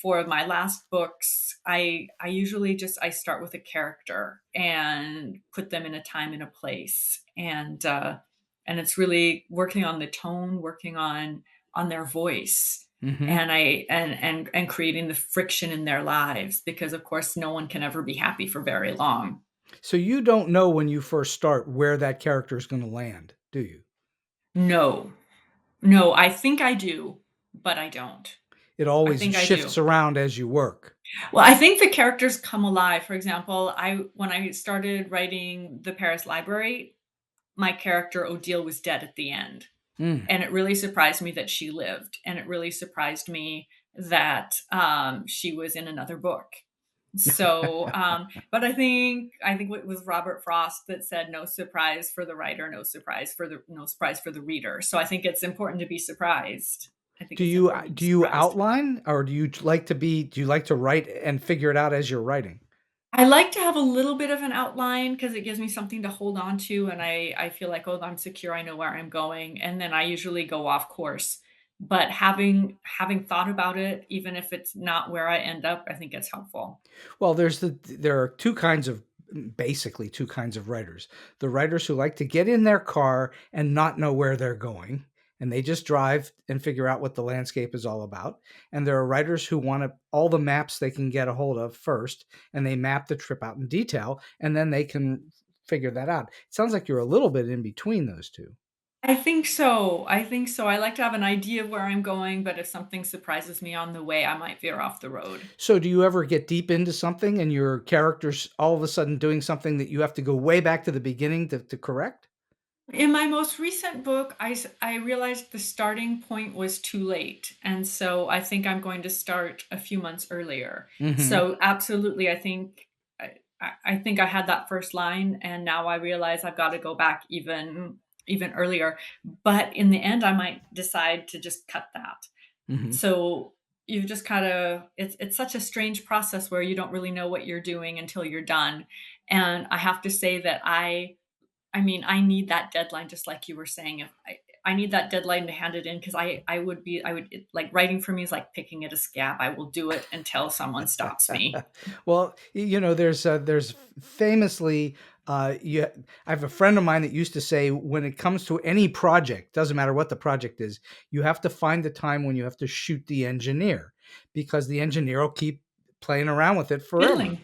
Speaker 2: for my last books, I usually just I start with a character and put them in a time and a place, and it's really working on the tone, working on their voice,
Speaker 1: Hmm.
Speaker 2: and and creating the friction in their lives because of course no one can ever be happy for very long.
Speaker 1: So you don't know when you first start where that character is going to land, do you?
Speaker 2: No, no, I think I do, but I don't.
Speaker 1: It
Speaker 2: I
Speaker 1: always
Speaker 2: think I
Speaker 1: shifts
Speaker 2: do.
Speaker 1: around as you work.
Speaker 2: Well, I think the characters come alive. For example, I when I started writing the Paris Library, my character Odile was dead at the end,
Speaker 1: Mm.
Speaker 2: and it really surprised me that she lived, and it really surprised me that she was in another book. So, but I think it was Robert Frost that said, "No surprise for the writer, no surprise for the reader." So I think it's important to be surprised. I think it's important to be
Speaker 1: Do you
Speaker 2: surprised.
Speaker 1: outline, or do you like to write and figure it out as you're writing?
Speaker 2: I like to have a little bit of an outline because it gives me something to hold on to, and I feel like, "Oh, I'm secure, I know where I'm going," and then I usually go off course. But having thought about it, even if it's not where I end up, I think it's helpful.
Speaker 1: Well, there are basically two kinds of writers. The writers who like to get in their car and not know where they're going, and they just drive and figure out what the landscape is all about. And there are writers who want all the maps they can get a hold of first, and they map the trip out in detail, and then they can figure that out. It sounds like you're a little bit in between those two.
Speaker 2: I think so, I think so. I like to have an idea of where I'm going, but if something surprises me on the way, I might veer off the road.
Speaker 1: So do you ever get deep into something and your character's all of a sudden doing something that you have to go way back to the beginning to correct?
Speaker 2: In my most recent book, I realized the starting point was too late, and so I think I'm going to start a few months earlier.
Speaker 1: Hmm.
Speaker 2: So, absolutely, I think I had that first line, and now I realize I've gotta go back even earlier, but in the end, I might decide to just cut that.
Speaker 1: Hmm.
Speaker 2: So, you just kinda it's such a strange process where you don't really know what you're doing until you're done, and I have to say that I mean, I need that deadline just like you were saying. If I need that deadline to hand it in because like writing for me is like picking at a scab. I will do it until someone stops me.
Speaker 1: Well, there's famously, you, I have a friend of mine that used to say, when it comes to any project, doesn't matter what the project is, you have to find the time when you have to shoot the engineer, because the engineer will keep playing around with it forever.
Speaker 2: Fiddling.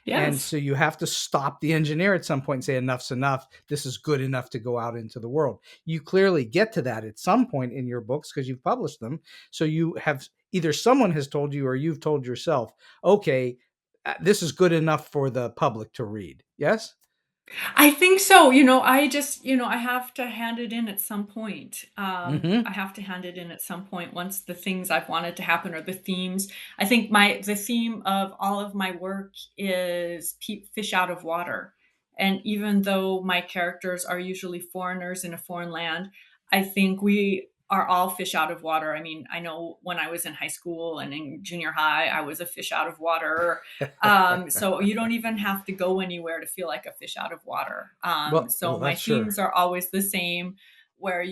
Speaker 1: And
Speaker 2: Yes.
Speaker 1: so you have to stop the engineer at some point and say, enough's enough. This is good enough to go out into the world. You clearly get to that at some point in your books because you've published them. So you have, either someone has told you or you've told yourself, okay, this is good enough for the public to read. Yes?
Speaker 2: I think so, I just I have to hand it in at some point. I
Speaker 1: Hmm.
Speaker 2: have to hand it in at some point once the things I've wanted to happen or the themes. I think my the theme of all of my work is fish out of water. And even though my characters are usually foreigners in a foreign land, I think we are all fish out of water. I mean, I know when I was in high school and in junior high, I was a fish out of water. So you don't even have to go anywhere to feel like a fish out of water. So
Speaker 1: Well,
Speaker 2: my
Speaker 1: that's sure.
Speaker 2: themes are always the same, where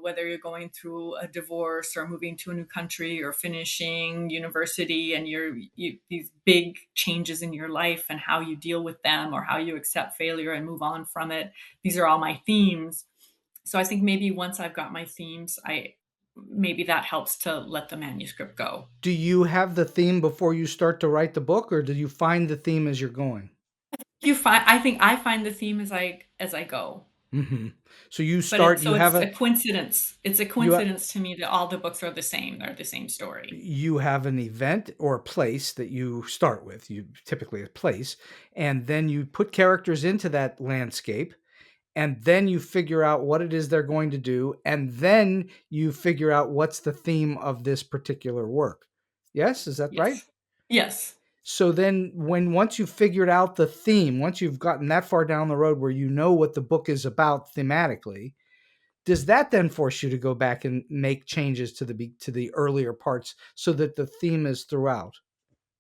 Speaker 2: whether you're going through a divorce or moving to a new country or finishing university, and these big changes in your life and how you deal with them or how you accept failure and move on from it. These are all my themes. So I think maybe once I've got my themes, I maybe that helps to let the manuscript go.
Speaker 1: Do you have the theme before you start to write the book, or do you find the theme as you're going?
Speaker 2: I think I find the theme as I go.
Speaker 1: Hmm. So you
Speaker 2: But
Speaker 1: start. You have
Speaker 2: it's a
Speaker 1: a
Speaker 2: coincidence. It's a
Speaker 1: you
Speaker 2: coincidence to me that all the books are the same. They're the same story.
Speaker 1: you have an event or a place that you start with. You typically a place, and then you put characters into that landscape, and then you figure out what it is they're going to do, and then you figure out what's the theme of this particular work. Yes, is that right?
Speaker 2: Yes. Yes.
Speaker 1: So then when once you've figured out the theme, once you've gotten that far down the road where you know what the book is about thematically, does that then force you to go back and make changes to the earlier parts so that the theme is throughout?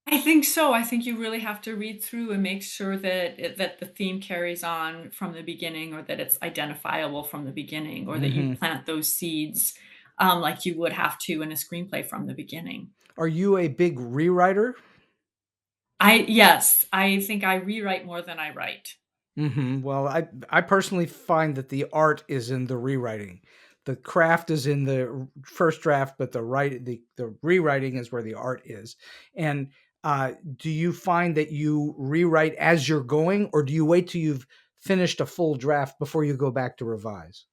Speaker 2: I think so. I think you really have to read through and make sure that the theme carries on from the beginning, or that it's identifiable from the beginning, or that you
Speaker 1: Mhm.
Speaker 2: plant those seeds, like you would have to in a screenplay from the beginning.
Speaker 1: Are you a big rewriter?
Speaker 2: Yes, I think I rewrite more than I write.
Speaker 1: Well, I personally find that the art is in the rewriting. The craft is in the first draft, but the rewriting is where the art is. And do you find that you rewrite as you're going, or do you wait till you've finished a full draft before you go back to revise?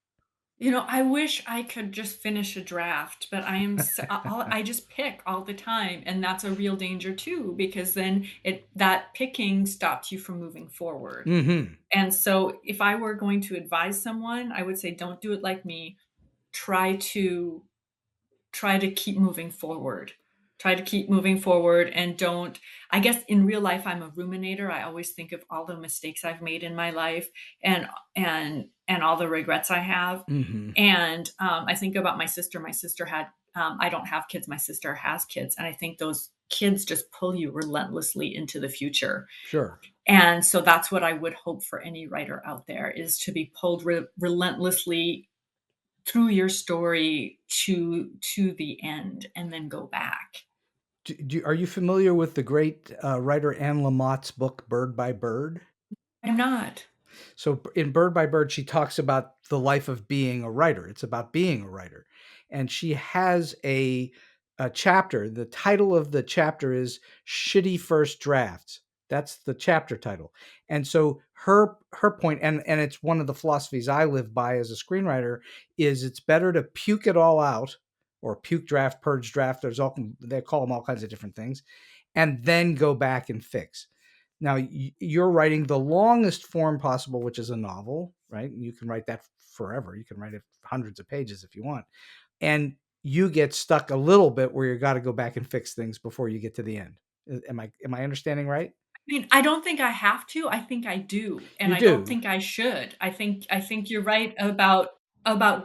Speaker 2: I wish I could just finish a draft, but I just pick all the time, and that's a real danger too, because then it that picking stops you from moving forward.
Speaker 1: Hmm.
Speaker 2: And so if I were going to advise someone, I would say don't do it like me. Try to try to keep moving forward. Try to keep moving forward, and don't I guess in real life I'm a ruminator. I always think of all the mistakes I've made in my life, and all the regrets I have.
Speaker 1: Hmm.
Speaker 2: And I think about my sister. My sister had I don't have kids. My sister has kids, and I think those kids just pull you relentlessly into the future.
Speaker 1: Sure.
Speaker 2: And so that's what I would hope for any writer out there, is to be pulled relentlessly through your story to the end, and then go back.
Speaker 1: Are you familiar with the great writer Anne Lamott's book Bird by Bird?
Speaker 2: I'm not.
Speaker 1: So in Bird by Bird, she talks about the life of being a writer. It's about being a writer. And she has a chapter. The title of the chapter is Shitty First Drafts. That's the chapter title. And so her point, and it's one of the philosophies I live by as a screenwriter, is it's better to puke it all out, or puke draft, purge draft. They call them all kinds of different things, and then go back and fix. Now you're writing the longest form possible, which is a novel, right? You can write that forever. You can write it hundreds of pages if you want. And you get stuck a little bit where you got to go back and fix things before you get to the end. Am I understanding right?
Speaker 2: I mean, I don't think I have to. I think I do, and
Speaker 1: You
Speaker 2: I don't
Speaker 1: do.
Speaker 2: think I should. I think you're right about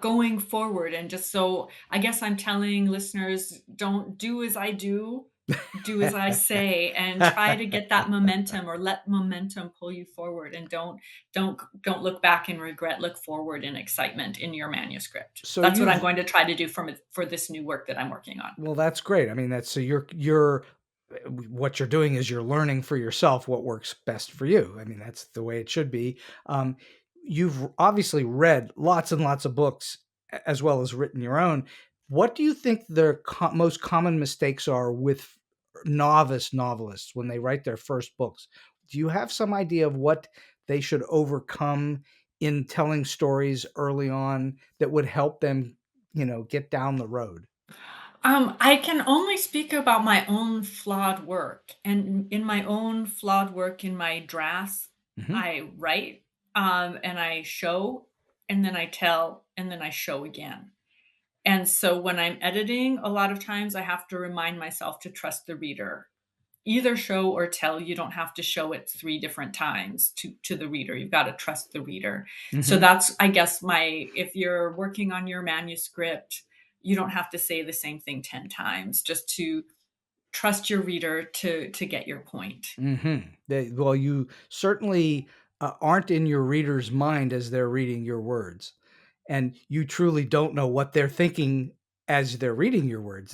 Speaker 2: going forward, and just so I guess I'm telling listeners, don't do as I do, do as I say, and try to get that momentum, or let momentum pull you forward, and don't look back in regret, look forward in excitement in your manuscript.
Speaker 1: So
Speaker 2: That's what I'm
Speaker 1: you've
Speaker 2: going to try to do for this new work that I'm working on.
Speaker 1: Well, that's great. I mean, that's so you're what you're doing is you're learning for yourself what works best for you. I mean, that's the way it should be. Um, you've obviously read lots and lots of books, as well as written your own. What do you think the most common mistakes are with novice novelists when they write their first books? Do you have some idea of what they should overcome in telling stories early on that would help them, get down the road?
Speaker 2: I can only speak about my own flawed work, and in my own flawed work, in my drafts,
Speaker 1: Hmm.
Speaker 2: I write. and I show, and then I tell, and then I show again. And so when I'm editing, a lot of times I have to remind myself to trust the reader. Either show or tell. You don't have to show it 3 different times to the reader. You've gotta trust the reader. So
Speaker 1: Hmm.
Speaker 2: that's, I guess, my if you're working on your manuscript, you don't have to say the same thing 10 times, just to trust your reader to get your point.
Speaker 1: Hmm. Well, you certainly aren't in your reader's mind as they're reading your words, and you truly don't know what they're thinking as they're reading your words.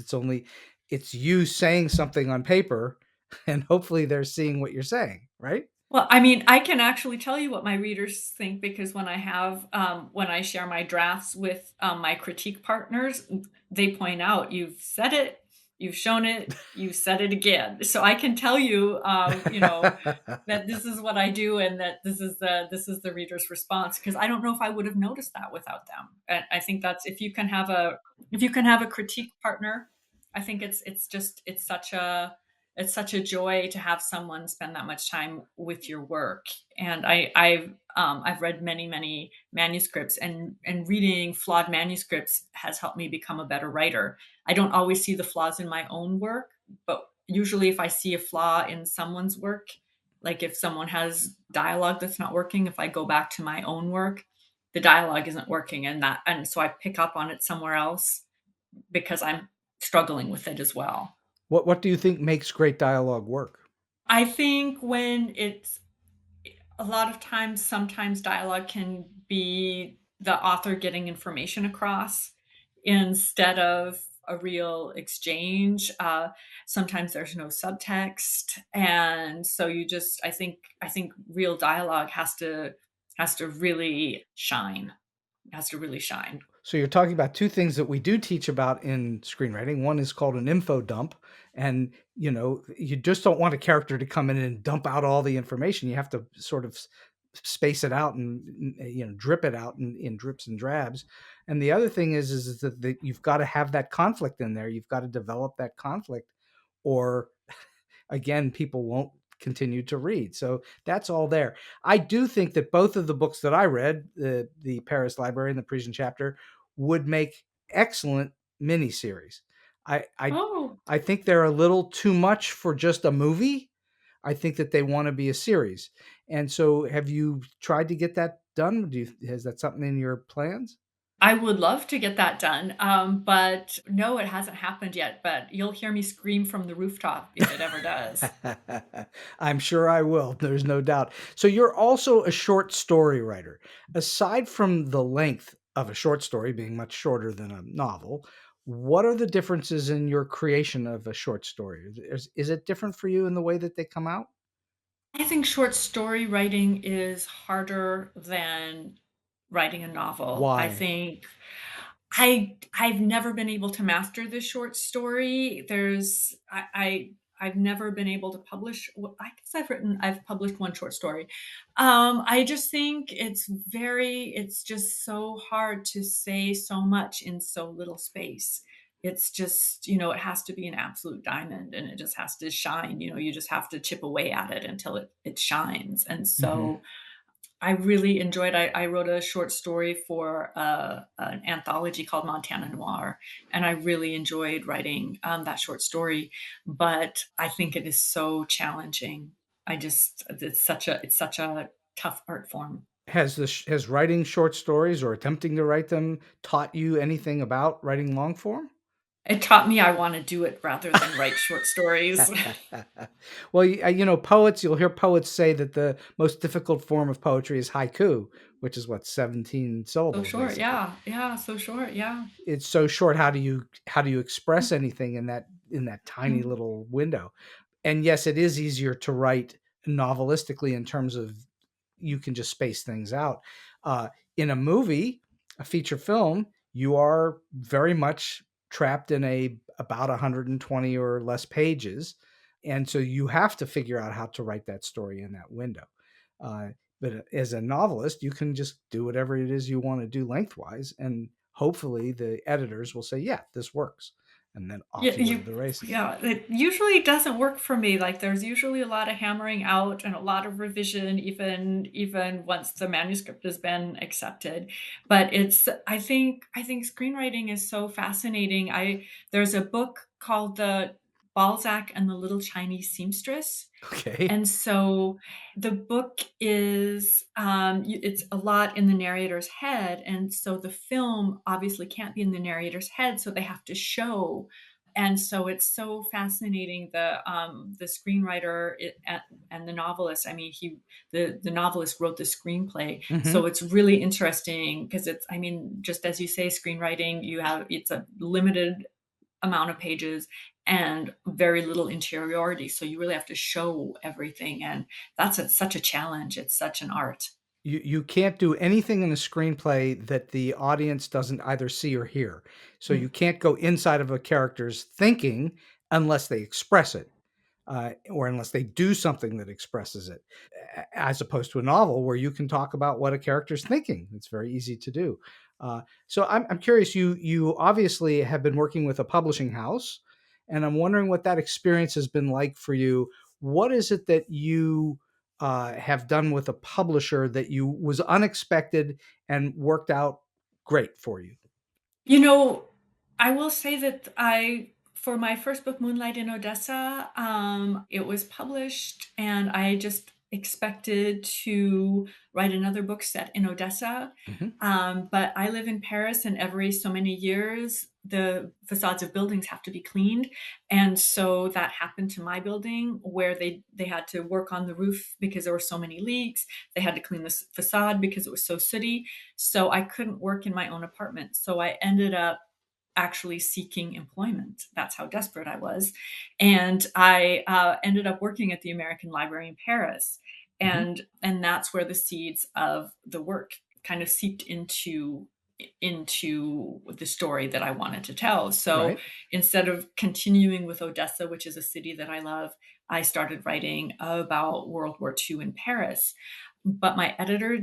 Speaker 1: It's you saying something on paper, and hopefully they're seeing what you're saying, right?
Speaker 2: Well, I mean, I can actually tell you what my readers think, because when I share my drafts with, my critique partners, they point out, "You've said it, you've shown it, you've said it again." So I can tell you, that this is what I do, and that this is the reader's response, because I don't know if I would have noticed that without them. And I think that's, if you can have a critique partner, I think it's such a joy to have someone spend that much time with your work. And I've read many manuscripts, and reading flawed manuscripts has helped me become a better writer. I don't always see the flaws in my own work, but usually if I see a flaw in someone's work, like if someone has dialogue that's not working, if I go back to my own work, the dialogue isn't working, and so I pick up on it somewhere else because I'm struggling with it as well.
Speaker 1: What do you think makes great dialogue work?
Speaker 2: I think when it's a lot of times, sometimes dialogue can be the author getting information across instead of a real exchange. Sometimes there's no subtext, and so I think real dialogue has to really shine. Has to really shine.
Speaker 1: So you're talking about two things that we do teach about in screenwriting. One is called an info dump, and you just don't want a character to come in and dump out all the information. You have to sort of space it out and drip it out in drips and drabs. And the other thing is that you've got to have that conflict in there. You've got to develop that conflict, or again, people won't continue to read. So that's all there. I do think that both of the books that I read, the Paris Library and the Parisian Chapter, would make excellent miniseries. I, I
Speaker 2: Oh,
Speaker 1: I think they're a little too much for just a movie. I think that they want to be a series. And so, have you tried to get that done? Is that something in your plans?
Speaker 2: I would love to get that done, but no, it hasn't happened yet, but you'll hear me scream from the rooftop if it ever does.
Speaker 1: I'm sure I will. There's no doubt. So you're also a short story writer. Aside from the length of a short story being much shorter than a novel, what are the differences in your creation of a short story? Is it different for you in the way that they come out?
Speaker 2: I think short story writing is harder than writing a novel.
Speaker 1: Why?
Speaker 2: I've never been able to master the short story. I've never been able to publish. Well, I guess I've published one short story. I just think it's just so hard to say so much in so little space. It's just, it has to be an absolute diamond, and it just has to shine. You just have to chip away at it until it shines. And
Speaker 1: Hmm.
Speaker 2: so I really enjoyed. I wrote a short story for an anthology called Montana Noir, and I really enjoyed writing that short story. But I think it is so challenging. It's such a tough art form.
Speaker 1: Has writing short stories or attempting to write them taught you anything about writing long form?
Speaker 2: It taught me I want to do it rather than write short stories.
Speaker 1: Well, poets, you'll hear poets say that the most difficult form of poetry is haiku, which is what, 17
Speaker 2: So
Speaker 1: syllables
Speaker 2: short,
Speaker 1: basically.
Speaker 2: yeah, yeah, so short, yeah.
Speaker 1: It's so short. How do you express anything in that tiny
Speaker 2: Mm.
Speaker 1: little window? And yes, it is easier to write novelistically in terms of you can just space things out. Uh, in a movie, a feature film, you are very much trapped in about 120 or less pages, and so you have to figure out how to write that story in that window. Uh, but as a novelist, you can just do whatever it is you want to do lengthwise, and hopefully the editors will say, "Yeah, this works," and then
Speaker 2: Yeah,
Speaker 1: off you go to the races.
Speaker 2: yeah, it usually doesn't work for me. Like there's usually a lot of hammering out and a lot of revision, even once the manuscript has been accepted. But I think screenwriting is so fascinating. I There's a book called The Balzac and the Little Chinese Seamstress.
Speaker 1: Okay.
Speaker 2: And so the book is, it's a lot in the narrator's head. And so the film obviously can't be in the narrator's head. So they have to show. And so it's so fascinating. The screenwriter and the novelist, I mean, the novelist wrote the screenplay.
Speaker 1: Hmm.
Speaker 2: So it's really interesting because I mean, just as you say, screenwriting, it's a limited amount of pages and very little interiority. So you really have to show everything. And such a challenge. It's such an art.
Speaker 1: You can't do anything in a screenplay that the audience doesn't either see or hear. So
Speaker 2: Mm.
Speaker 1: you can't go inside of a character's thinking unless they express it, or unless they do something that expresses it, as opposed to a novel where you can talk about what a character's thinking. It's very easy to do. So I'm curious. You obviously have been working with a publishing house, and I'm wondering what that experience has been like for you. What is it that you have done with a publisher that you was unexpected and worked out great for you?
Speaker 2: You know, I will say that for my first book, Moonlight in Odessa, it was published, and I just expected to write another book set in Odessa.
Speaker 1: Hmm.
Speaker 2: But I live in Paris, and every so many years, the facades of buildings have to be cleaned. And so that happened to my building where they had to work on the roof because there were so many leaks. They had to clean the facade because it was so sooty. So I couldn't work in my own apartment. So I ended up actually seeking employment. That's how desperate I was. And I ended up working at the American Library in Paris.
Speaker 1: Hmm.
Speaker 2: And that's where the seeds of the work kind of seeped into the story that I wanted to tell. So
Speaker 1: Right.
Speaker 2: instead of continuing with Odessa, which is a city that I love, I started writing about World War II in Paris. But my editor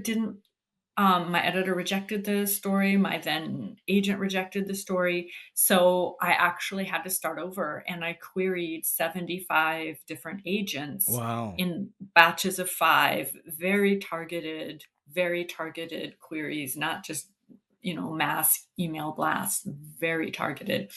Speaker 2: rejected the story. My then agent rejected the story. So I actually had to start over and I queried 75 different agents
Speaker 1: Wow.
Speaker 2: in batches of five, very targeted queries, not just, mass email blasts, very targeted.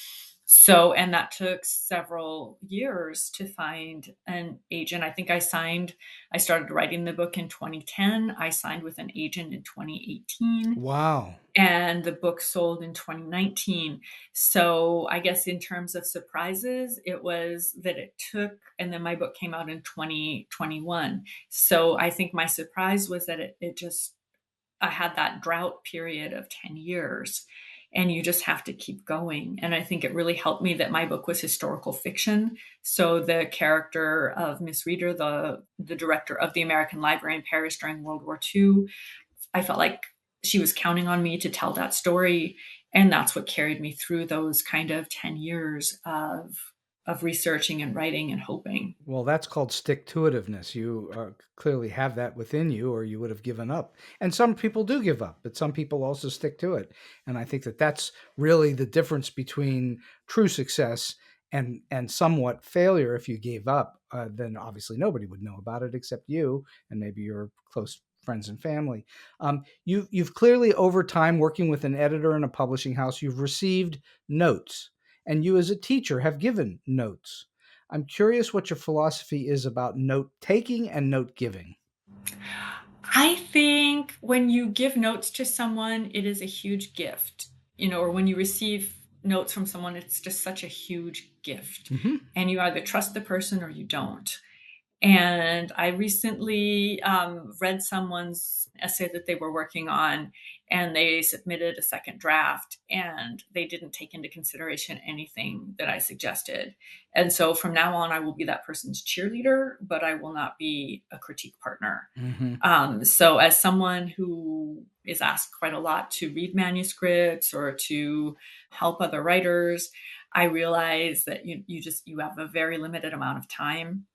Speaker 2: So, and that took several years to find an agent. I started writing the book in 2010. I signed with an agent in 2018
Speaker 1: Wow.
Speaker 2: and the book sold in 2019. So I guess in terms of surprises, it was that it took, and then my book came out in 2021. So I think my surprise was that I had that drought period of 10 years and you just have to keep going. And I think it really helped me that my book was historical fiction. So the character of Miss Reader, the director of the American Library in Paris during World War II, I felt like she was counting on me to tell that story. And that's what carried me through those kind of 10 years of researching and writing and hoping.
Speaker 1: Well, that's called stick-to-itiveness. You clearly have that within you, or you would have given up. And some people do give up, but some people also stick to it. And I think that that's really the difference between true success and somewhat failure. If you gave up, then obviously nobody would know about it except you and maybe your close friends and family. You've clearly, over time, working with an editor and a publishing house, you've received notes, and you as a teacher have given notes. I'm curious what your philosophy is about note taking and note giving.
Speaker 2: I think when you give notes to someone, it is a huge gift, or when you receive notes from someone, it's just such a huge gift.
Speaker 1: Hmm.
Speaker 2: And you either trust the person or you don't. And I recently read someone's essay that they were working on, and they submitted a second draft, and they didn't take into consideration anything that I suggested. And so from now on, I will be that person's cheerleader, but I will not be a critique partner.
Speaker 1: Hmm.
Speaker 2: So, as someone who is asked quite a lot to read manuscripts or to help other writers, I realize that you have a very limited amount of time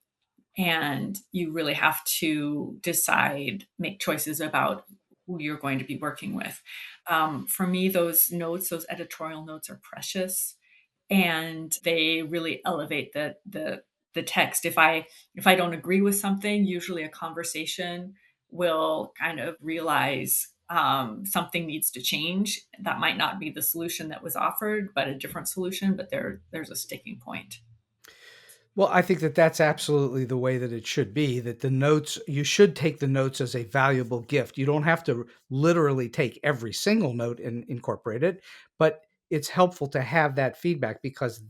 Speaker 2: and you really have to make choices about who you're going to be working with. For me, those editorial notes are precious. and they really elevate the text. If I don't agree with something, usually a conversation will kind of realize something needs to change. That might not be the solution that was offered, but a different solution. But there's a sticking point.
Speaker 1: Well, I think that that's absolutely the way that it should be, that the notes, you should take the notes as a valuable gift. You don't have to literally take every single note and incorporate it, but it's helpful to have that feedback because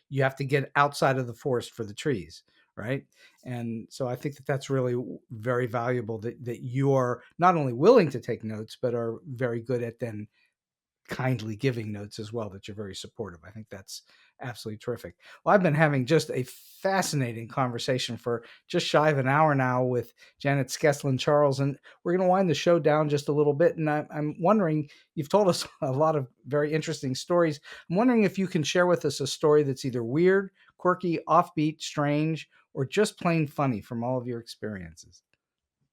Speaker 1: you have to get outside of the forest for the trees, right? And so I think that that's really very valuable that you are not only willing to take notes, but are very good at then kindly giving notes as well, that you're very supportive. I think that's absolutely terrific. Well, I've been having just a fascinating conversation for just shy of an hour now with Janet Skeslien Charles, and we're going to wind the show down just a little bit. And I'm wondering, you've told us a lot of very interesting stories. I'm wondering if you can share with us a story that's either weird, quirky, offbeat, strange, or just plain funny from all of your experiences.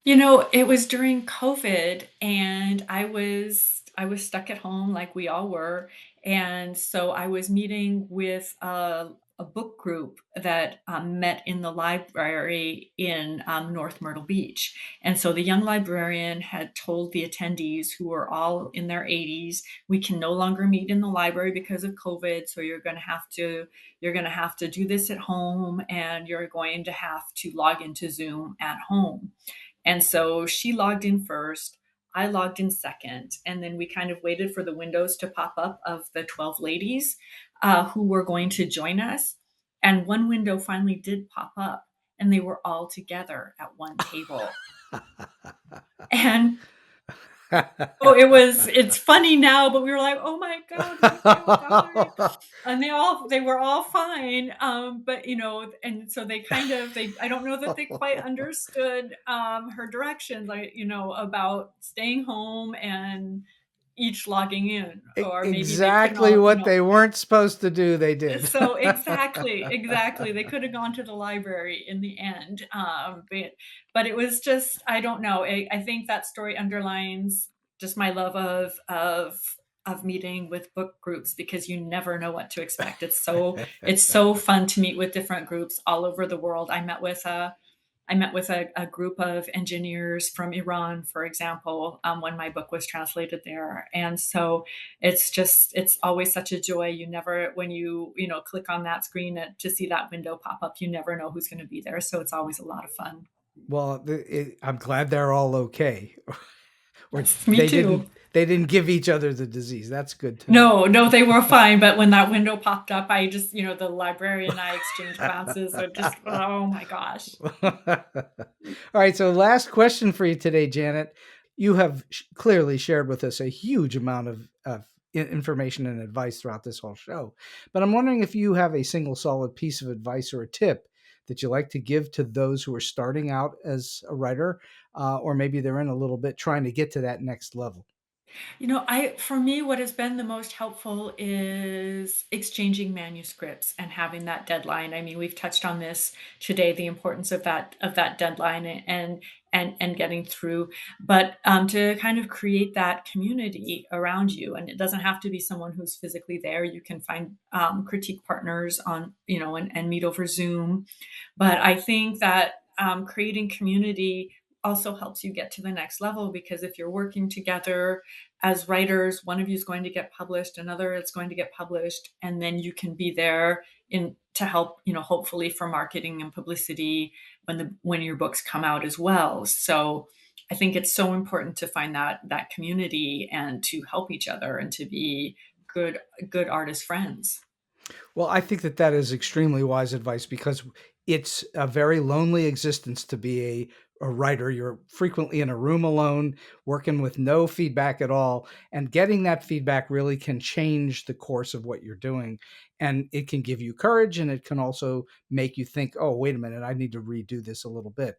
Speaker 2: It was during COVID and I was stuck at home like we all were. And so I was meeting with a book group that met in the library in North Myrtle Beach. And so the young librarian had told the attendees, who were all in their 80s, we can no longer meet in the library because of COVID. So you're going to have to do this at home, and you're going to have to log into Zoom at home. And so she logged in first, I logged in second, and then we kind of waited for the windows to pop up of the 12 ladies who were going to join us. And one window finally did pop up, and they were all together at one table. And oh, it's funny now, but we were like, oh my God, we can't die. And they were all fine. But and so I don't know that they quite understood her directions, like, about staying home and each logging in, or maybe they couldn't
Speaker 1: Exactly
Speaker 2: all,
Speaker 1: what they weren't supposed to do, they did.
Speaker 2: so exactly. They could have gone to the library in the end. But it was just, I don't know. I think that story underlines just my love of meeting with book groups, because you never know what to expect. It's so fun to meet with different groups all over the world. I met with a group of engineers from Iran, for example, when my book was translated there. And so it's always such a joy. You never, when click on that screen to see that window pop up, you never know who's going to be there. So it's always a lot of fun.
Speaker 1: Well, I'm glad they're all okay. Or
Speaker 2: Yes, me too.
Speaker 1: they didn't give each other the disease. That's good to know.
Speaker 2: No, they were fine. But when that window popped up, I just, the librarian and I exchanged glances. So just, oh my gosh.
Speaker 1: All right. So, last question for you today, Janet. You have clearly shared with us a huge amount of information and advice throughout this whole show. But I'm wondering if you have a single solid piece of advice or a tip that you like to give to those who are starting out as a writer, or maybe they're in a little bit trying to get to that next level.
Speaker 2: For me, what has been the most helpful is exchanging manuscripts and having that deadline. I mean, we've touched on this today, the importance of that deadline and getting through, but to kind of create that community around you. And it doesn't have to be someone who's physically there. You can find critique partners on, and meet over Zoom. But I think that creating community also helps you get to the next level, because if you're working together as writers, one of you is going to get published, another is going to get published, and then you can be there in to help, hopefully for marketing and publicity when your books come out as well. So I think it's so important to find that community and to help each other and to be good artist friends.
Speaker 1: Well, I think that is extremely wise advice, because it's a very lonely existence to be a writer. You're frequently in a room alone, working with no feedback at all. And getting that feedback really can change the course of what you're doing. And it can give you courage, and it can also make you think, oh, wait a minute, I need to redo this a little bit.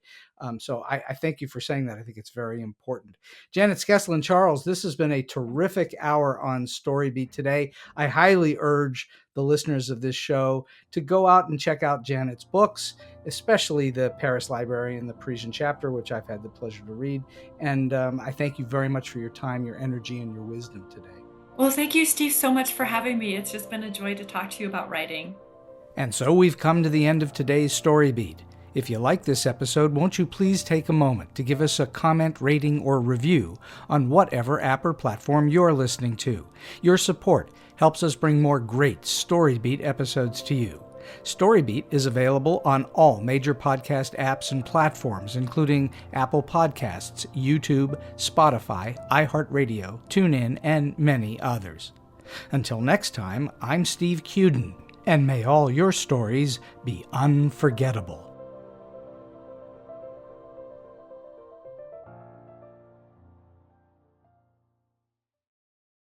Speaker 1: So I thank you for saying that. I think it's very important. Janet Skeslien Charles, this has been a terrific hour on StoryBeat today. I highly urge the listeners of this show to go out and check out Janet's books, especially the Paris Library and the Parisian Chapter, which I've had the pleasure to read. And I thank you very much for your time, your energy, and your wisdom today.
Speaker 2: Well, thank you, Steve, so much for having me. It's just been a joy to talk to you about writing.
Speaker 1: And so we've come to the end of today's Story Beat. If you like this episode, won't you please take a moment to give us a comment, rating, or review on whatever app or platform you're listening to. Your support helps us bring more great Story Beat episodes to you. Story Beat is available on all major podcast apps and platforms, including Apple Podcasts, YouTube, Spotify, iHeartRadio, TuneIn, and many others. Until next time, I'm Steve Cuden, and may all your stories be unforgettable.